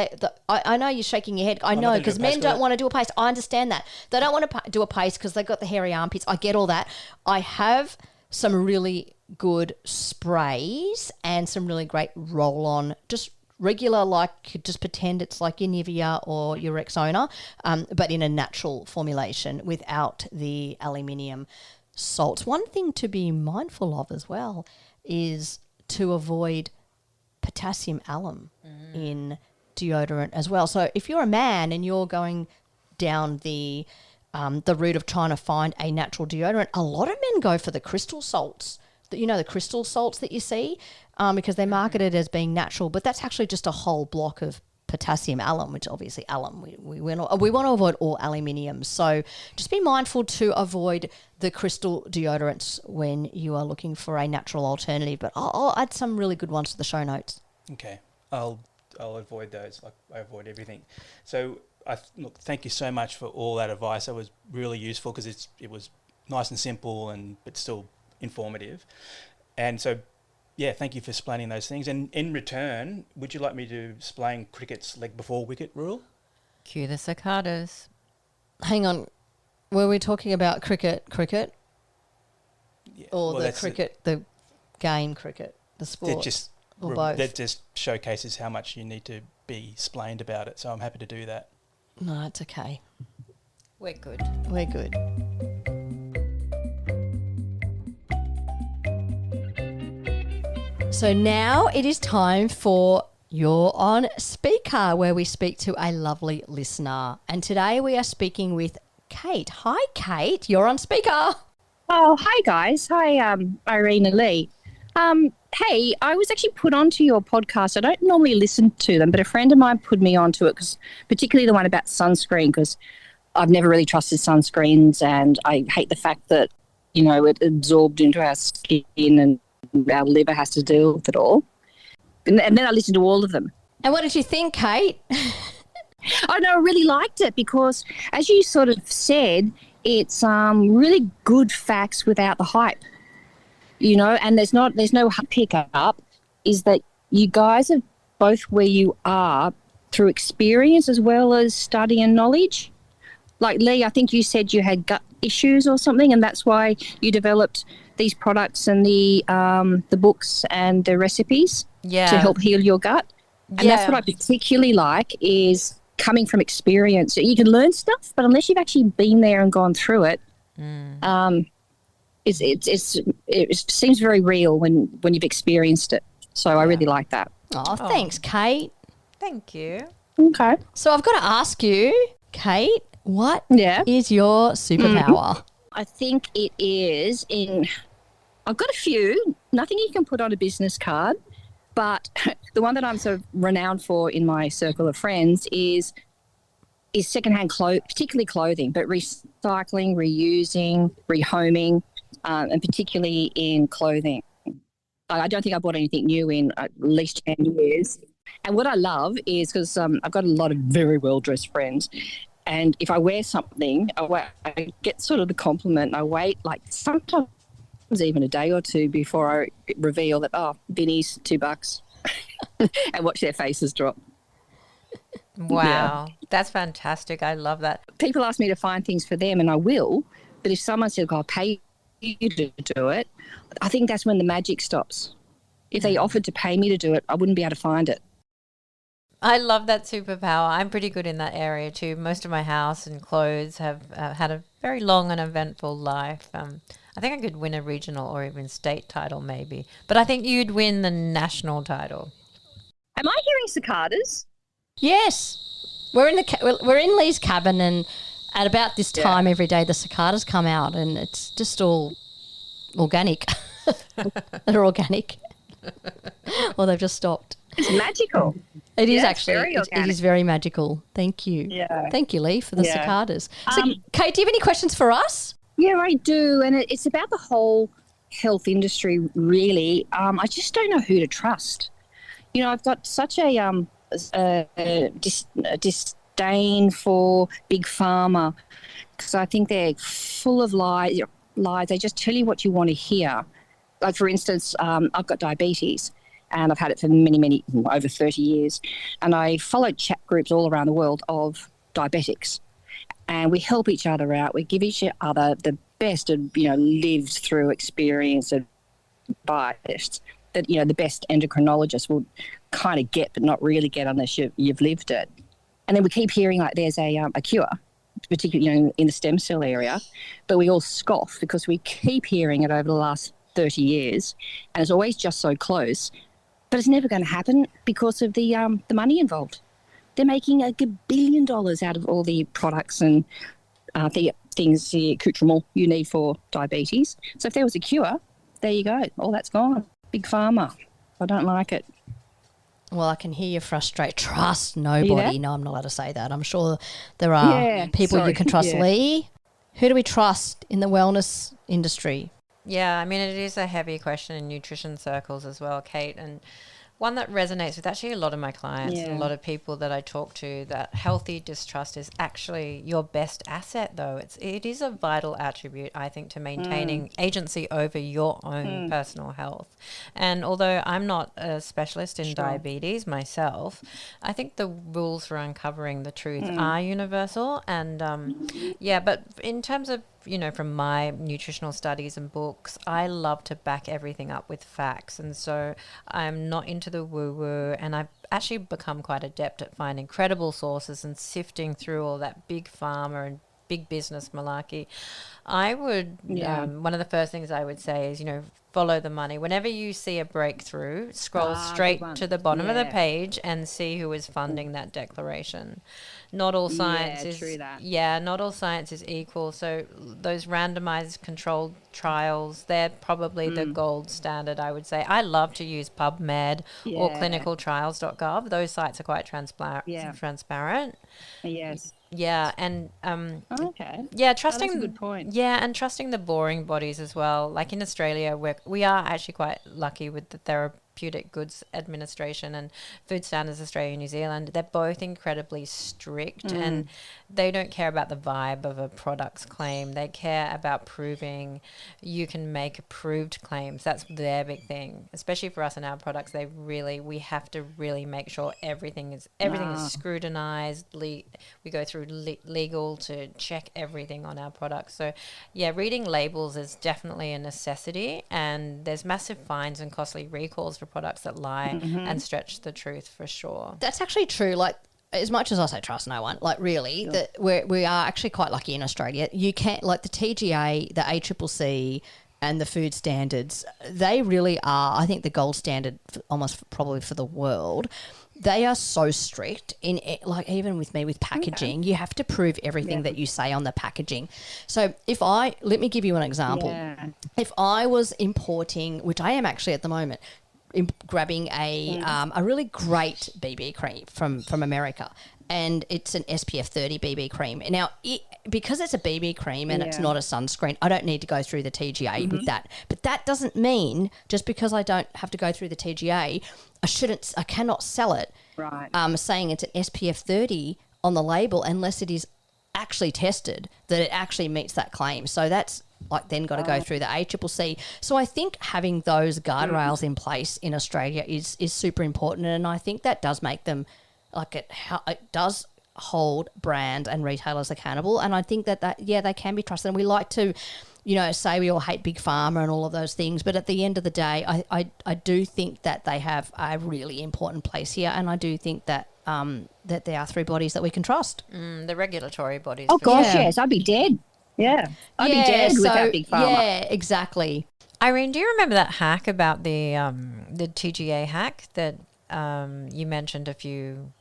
B: I know you're shaking your head. I know, because men don't want to do a paste. I understand that. They don't want to do a paste because they've got the hairy armpits. I get all that. I have some really good sprays and some really great roll-on, just regular, like just pretend it's like your Nivea or your Rexona, but in a natural formulation without the aluminium salts. One thing to be mindful of as well is to avoid potassium alum in deodorant as well. So if you're a man and you're going down the route of trying to find a natural deodorant, a lot of men go for the crystal salts. The crystal salts that you see, because they're marketed as being natural, but that's actually just a whole block of potassium alum, which obviously alum, we want to avoid all aluminium. So just be mindful to avoid the crystal deodorants when you are looking for a natural alternative. But I'll add some really good ones to the show notes.
C: Okay, I'll avoid those. Like I avoid everything. So look, thank you so much for all that advice. That was really useful because it was nice and simple but still informative. And so, yeah, thank you for explaining those things. And in return, would you like me to explain cricket's leg before wicket rule?
A: Cue the cicadas.
B: Hang on. Were we talking about cricket? Yeah. Or the cricket, the game cricket, the sport? Or both?
C: That just showcases how much you need to be explained about it. So I'm happy to do that.
B: No, it's okay.
A: We're good.
B: So now it is time for You're on Speaker, where we speak to a lovely listener. And today we are speaking with Kate. Hi, Kate. You're on Speaker.
D: Oh, hi, guys. Hi, Irene and Lee. Hey, I was actually put onto your podcast. I don't normally listen to them, but a friend of mine put me onto it, particularly the one about sunscreen, because I've never really trusted sunscreens, and I hate the fact that, it absorbed into our skin and our liver has to deal with it all. And then I listened to all of them.
B: And what did you think, Kate?
D: I know, I really liked it because, as you sort of said, it's really good facts without the hype, and there's no pickup. Is that you guys are both where you are through experience as well as study and knowledge. Like Lee, I think you said you had gut issues or something, and that's why you developed these products and the books and the recipes to help heal your gut. And that's what I particularly like is coming from experience. You can learn stuff, but unless you've actually been there and gone through it, it seems very real when you've experienced it. So I really like that.
B: Oh, thanks, Kate.
A: Thank you.
D: Okay.
B: So I've got to ask you, Kate, what is your superpower?
D: I think it is I've got a few, nothing you can put on a business card, but the one that I'm sort of renowned for in my circle of friends is secondhand clothes, particularly clothing, but recycling, reusing, rehoming, and particularly in clothing. I don't think I bought anything new in at least 10 years. And what I love is because I've got a lot of very well-dressed friends, and if I wear something, I get sort of the compliment, and I wait like sometimes even a day or two before I reveal that, Binny's $2 and watch their faces drop.
A: Wow. That's fantastic. I love that.
D: People ask me to find things for them, and I will, but if someone said, I'll pay you to do it, I think that's when the magic stops. If they offered to pay me to do it, I wouldn't be able to find it.
A: I love that superpower. I'm pretty good in that area too. Most of my house and clothes have had a very long and eventful life. I think I could win a regional or even state title maybe, but I think you'd win the national title.
D: Am I hearing cicadas?
B: Yes. We're in Lee's cabin, and at about this time every day the cicadas come out, and it's just all organic. They're organic. Well, they've just stopped.
D: It's magical.
B: It is
D: actually.
B: actually. It is very magical. Thank you.
D: Yeah.
B: Thank you, Lee, for the cicadas. So, Kate, do you have any questions for us?
D: Yeah, I do. And it's about the whole health industry, really. I just don't know who to trust. I've got such a disdain for big pharma because I think they're full of lies. They just tell you what you want to hear. Like, for instance, I've got diabetes, and I've had it for many, over 30 years. And I followed chat groups all around the world of diabetics. And we help each other out. We give each other the best of, lived through experience advice that, the best endocrinologist will kind of get, but not really get unless you've lived it. And then we keep hearing like there's a cure, particularly, in the stem cell area. But we all scoff because we keep hearing it over the last 30 years, and it's always just so close. But it's never going to happen because of the money involved. They're making $1 billion out of all the products and the things, the accoutrement you need for diabetes. So if there was a cure, there you go. All that's gone. Big pharma. I don't like it.
B: Well, I can hear you frustrate. Trust nobody. No, I'm not allowed to say that. I'm sure there are people you can trust. Lee, who do we trust in the wellness industry?
A: Yeah, I mean, it is a heavy question in nutrition circles as well, Kate, and one that resonates with actually a lot of my clients and a lot of people that I talk to, that healthy distrust is actually your best asset, though. It is a vital attribute, I think, to maintaining agency over your own personal health. And although I'm not a specialist in diabetes myself, I think the rules for uncovering the truth are universal. And but in terms of, from my nutritional studies and books, I love to back everything up with facts. And so I'm not into the woo-woo, and I've actually become quite adept at finding credible sources and sifting through all that big pharma and big business malarkey. I would, one of the first things I would say is, follow the money. Whenever you see a breakthrough, scroll straight to the bottom of the page and see who is funding that declaration. Not all science is
D: true that.
A: not all science is equal. So those randomized controlled trials, they're probably the gold standard, I would say. I love to use PubMed or clinicaltrials.gov. Those sites are quite transparent.
D: Yes.
A: Yeah, and
D: Okay.
A: yeah, trusting
D: that's a good point.
A: Yeah, and trusting the boring bodies as well. Like in Australia, we are actually quite lucky with the therapeutic Therapeutic Goods Administration and Food Standards Australia and New Zealand, they're both incredibly strict and they don't care about the vibe of a product's claim. They care about proving you can make approved claims. That's their big thing, especially for us and our products. We have to really make sure everything is scrutinized. We go through legal to check everything on our products. So yeah, reading labels is definitely a necessity, and there's massive fines and costly recalls for products that lie and stretch the truth for sure.
B: That's actually true. Like, as much as I say trust no one, like really, that we are actually quite lucky in Australia. You can't, like the TGA, the ACCC and the food standards, they really are, I think, the gold standard almost probably for the world. They are so strict in it, like even with me with packaging, you have to prove everything that you say on the packaging. So let me give you an example. Yeah. If I was importing, which I am actually at the moment, grabbing a really great BB cream from America, and it's an SPF 30 BB cream. Now, because it's a BB cream and it's not a sunscreen, I don't need to go through the TGA with that. But that doesn't mean just because I don't have to go through the TGA, I cannot sell it.
D: Right.
B: Saying it's an SPF 30 on the label unless it is actually tested that it actually meets that claim. So that's like then got to go through the ACCC. So I think having those guardrails in place in Australia is super important, and I think that does make them it does hold brands and retailers accountable, and I think that they can be trusted. And we like to, say we all hate Big Pharma and all of those things, but at the end of the day, I do think that they have a really important place here, and I do think that that there are three bodies that we can trust.
A: The regulatory bodies.
D: Oh gosh, yes, I'd be dead. Yeah, I'd be dead without Big Pharma.
B: Yeah, exactly.
A: Irene, do you remember that hack about the TGA hack that you mentioned a few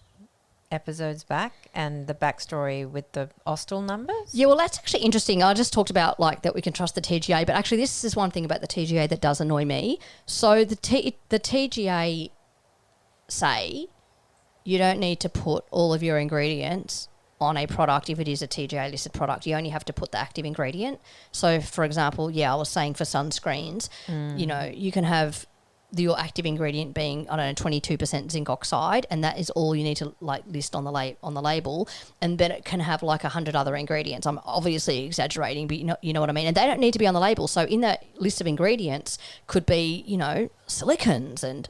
A: episodes back, and the backstory with the Ostel numbers?
B: Yeah, well, that's actually interesting. I just talked about that we can trust the TGA, but actually this is one thing about the TGA that does annoy me. So the TGA say you don't need to put all of your ingredients on a product if it is a TGA listed product. You only have to put the active ingredient. So, for example, I was saying for sunscreens, you can have your active ingredient being, 22% zinc oxide, and that is all you need to list on the label, and then it can have 100 other ingredients. I'm obviously exaggerating, but you know what I mean. And they don't need to be on the label. So in that list of ingredients could be, silicons and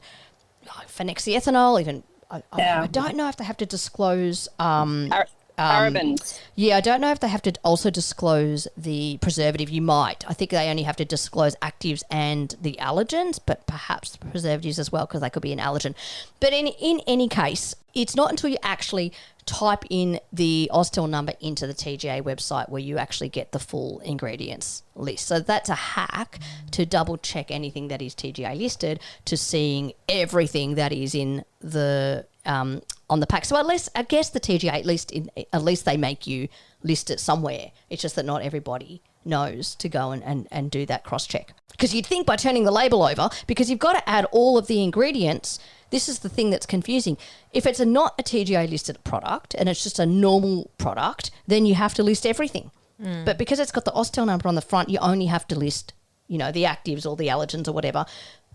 B: phenoxyethanol, even. I don't know if they have to disclose
D: parabens.
B: Yeah, I don't know if they have to also disclose the preservative. You might. I think they only have to disclose actives and the allergens, but perhaps the preservatives as well, because they could be an allergen. But in any case, it's not until you actually type in the Ostel number into the TGA website where you actually get the full ingredients list. So that's a hack to double check anything that is TGA listed to seeing everything that is in the on the pack. So at least, I guess the TGA, at least they make you list it somewhere. It's just that not everybody knows to go and do that cross-check. Because you'd think by turning the label over, because you've got to add all of the ingredients, this is the thing that's confusing. If it's not a TGA listed product and it's just a normal product, then you have to list everything. But because it's got the Ostel number on the front, you only have to list, the actives or the allergens or whatever.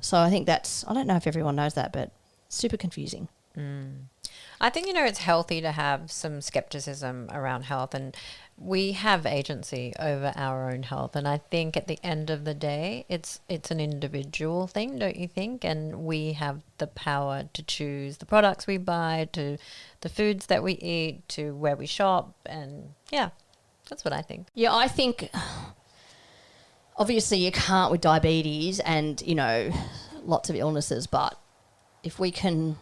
B: So I think I don't know if everyone knows that, but super confusing.
A: I think, it's healthy to have some skepticism around health, and we have agency over our own health. And I think at the end of the day, it's an individual thing, don't you think? And we have the power to choose the products we buy, to the foods that we eat, to where we shop. And yeah, that's what I think.
B: Yeah, I think obviously you can't with diabetes and, lots of illnesses, but if we can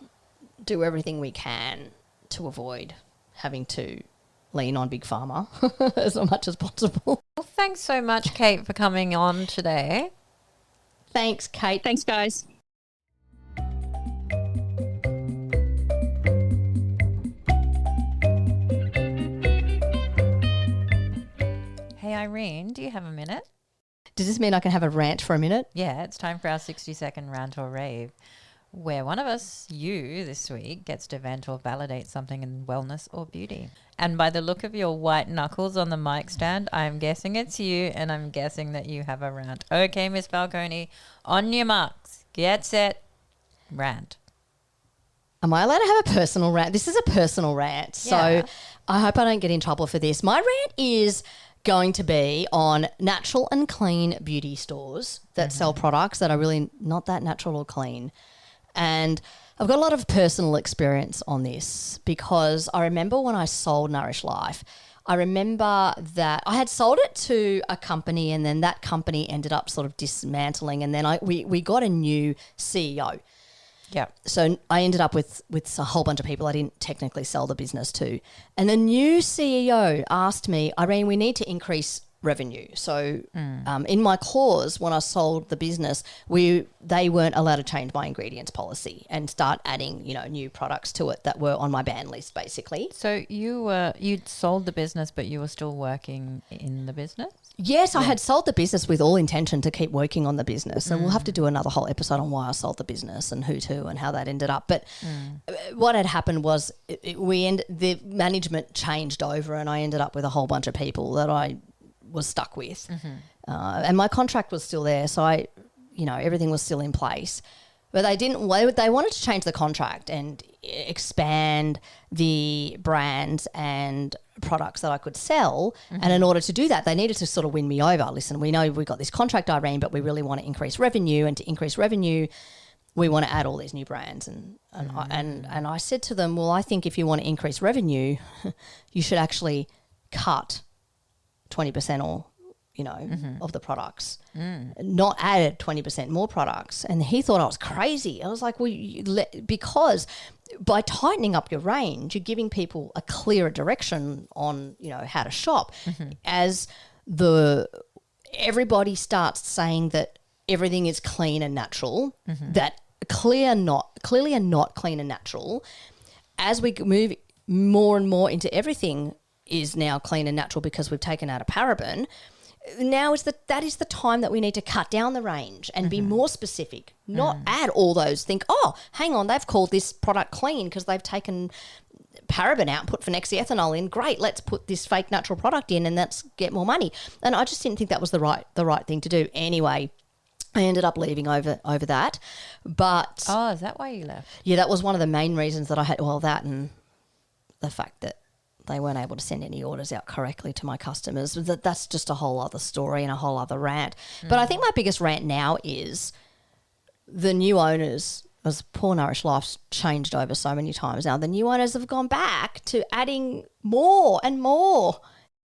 B: do everything we can to avoid having to lean on Big Pharma as much as possible.
A: Well, thanks so much, Kate, for coming on today.
B: Thanks, Kate.
D: Thanks, guys.
A: Hey, Irene, do you have a minute?
B: Does this mean I can have a rant for a minute?
A: Yeah, it's time for our 60-second rant or rave, where one of us, you this week, gets to vent or validate something in wellness or beauty. And by the look of your white knuckles on the mic stand, I'm guessing it's you, and I'm guessing that you have a rant. Okay, Miss Falcone, on your marks, get set, Rant.
B: Am I allowed to have a personal rant? This is a personal rant. So
A: Yeah.
B: I hope I don't get in trouble for this. My rant is going to be on natural and clean beauty stores that sell products that are really not that natural or clean. And I've got a lot of personal experience on this because I remember when I sold Nourish Life, I remember that I had sold it to a company and then that company ended up sort of dismantling, and then we got a new CEO.
A: Yeah.
B: So I ended up with a whole bunch of people I didn't technically sell the business to. And the new CEO asked me, Irene, we need to increase revenue. So in my clause, when I sold the business, they weren't allowed to change my ingredients policy and start adding, new products to it that were on my ban list, basically.
A: So you'd sold the business, but you were still working in the business?
B: Yes, I had sold the business with all intention to keep working on the business, and we'll have to do another whole episode on why I sold the business and who to and how that ended up. But what had happened was the management changed over, and I ended up with a whole bunch of people that I was stuck with, and my contract was still there, so everything was still in place. But they wanted to change the contract and expand the brands and products that I could sell. And in order to do that, they needed to sort of win me over. Listen, we know we've got this contract, Irene, but we really want to increase revenue. And to increase revenue, we want to add all these new brands. And I said to them, well, I think if you want to increase revenue, you should actually cut 20% or of the products, not added 20% more products. And he thought I was crazy. I was like, well, because by tightening up your range, you're giving people a clearer direction on, how to shop. As everybody starts saying that everything is clean and natural, that clearly are not clean and natural, as we move more and more into everything is now clean and natural because we've taken out a paraben. Now that is the time that we need to cut down the range and be more specific, not add all those. Think, oh, hang on, they've called this product clean because they've taken paraben out and put phenoxyethanol in. Great, let's put this fake natural product in and let's get more money. And I just didn't think that was the right thing to do. Anyway, I ended up leaving over that. But
A: Oh, is that why you left?
B: yeah, that was one of the main reasons that I had. Well, that and the fact that they weren't able to send any orders out correctly to my customers. That's just a whole other story and a whole other rant. But I think my biggest rant now is the new owners, as poor Nourish Life's changed over so many times now, the new owners have gone back to adding more and more.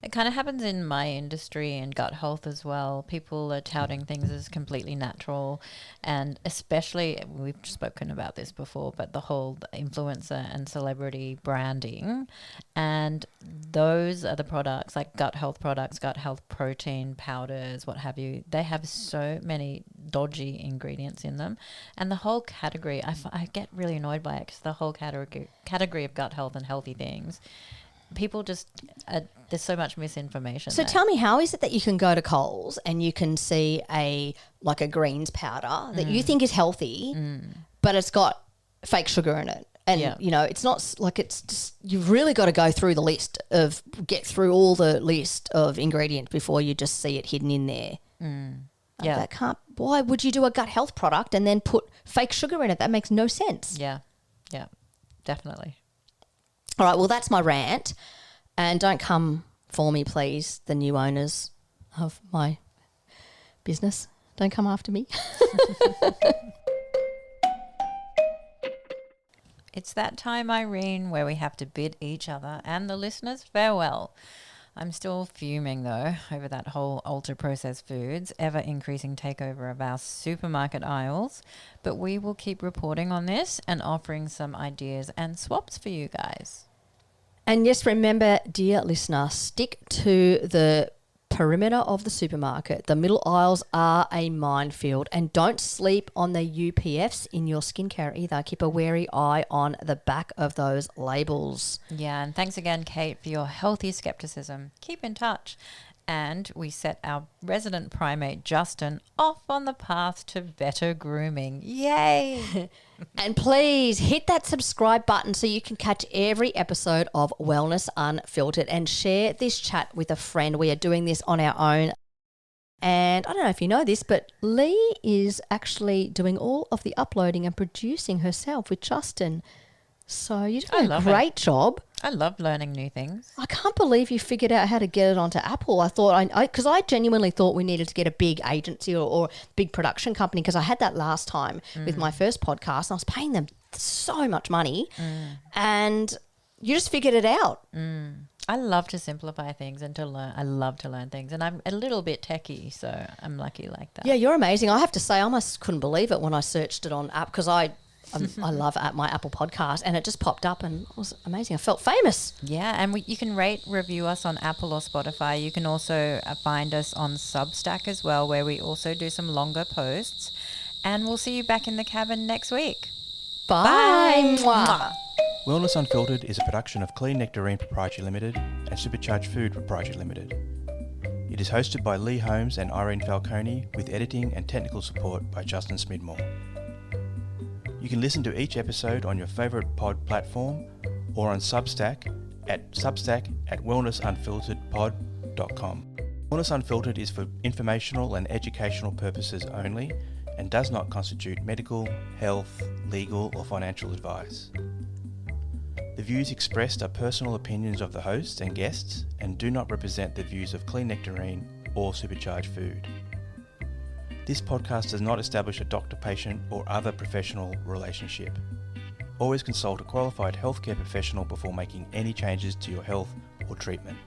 A: It kind of happens in my industry and gut health as well. People are touting things as completely natural, and especially, we've spoken about this before, but the whole influencer and celebrity branding, and those are the products like gut health products, gut health protein powders, what have you. They have so many dodgy ingredients in them, and the whole category, I get really annoyed by it because the whole category of gut health and healthy things, people just there's so much misinformation.
B: So tell me, how is it that you can go to Coles and you can see a greens powder that you think is healthy, but it's got fake sugar in it? And, it's not like, it's just, you've really got to get through all the list of ingredients before you just see it hidden in there. That can't, why would you do a gut health product and then put fake sugar in it? That makes no sense.
A: Yeah, definitely.
B: All right, well, that's my rant. And don't come for me, please, the new owners of my business. Don't come after me.
A: It's that time, Irene, where we have to bid each other and the listeners farewell. I'm still fuming, though, over that whole ultra-processed foods ever-increasing takeover of our supermarket aisles. But we will keep reporting on this and offering some ideas and swaps for you guys.
B: And yes, remember, dear listener, stick to the perimeter of the supermarket. The middle aisles are a minefield, and don't sleep on the UPFs in your skincare either. Keep a wary eye on the back of those labels.
A: Yeah, and thanks again, Kate, for your healthy skepticism. Keep in touch. And we set our resident primate, Justin, off on the path to better grooming. Yay!
B: And please hit that subscribe button so you can catch every episode of Wellness Unfiltered, and share this chat with a friend. We are doing this on our own. And I don't know if you know this, but Lee is actually doing all of the uploading and producing herself with Justin. So you're doing a great job.
A: I love learning new things.
B: I can't believe you figured out how to get it onto Apple. I thought, because I genuinely thought we needed to get a big agency or big production company, because I had that last time with my first podcast and I was paying them so much money and you just figured it out.
A: I love to simplify things and to learn. I love to learn things, and I'm a little bit techie, so I'm lucky like that.
B: Yeah, you're amazing. I have to say, I almost couldn't believe it when I searched it on app, because I love my Apple podcast, and it just popped up and it was amazing. I felt famous.
A: Yeah, and you can rate, review us on Apple or Spotify. You can also find us on Substack as well, where we also do some longer posts. And we'll see you back in the cabin next week.
B: Bye.
A: Bye. Mwah.
C: Wellness Unfiltered is a production of Clean Nectarine Proprietary Limited and Supercharged Food Proprietary Limited. It is hosted by Lee Holmes and Irene Falcone, with editing and technical support by Justin Smidmore. You can listen to each episode on your favourite pod platform or on Substack at wellnessunfilteredpod.com. Wellness Unfiltered is for informational and educational purposes only and does not constitute medical, health, legal or financial advice. The views expressed are personal opinions of the hosts and guests and do not represent the views of Clean Nectarine or Supercharged Food. This podcast does not establish a doctor-patient or other professional relationship. Always consult a qualified healthcare professional before making any changes to your health or treatment.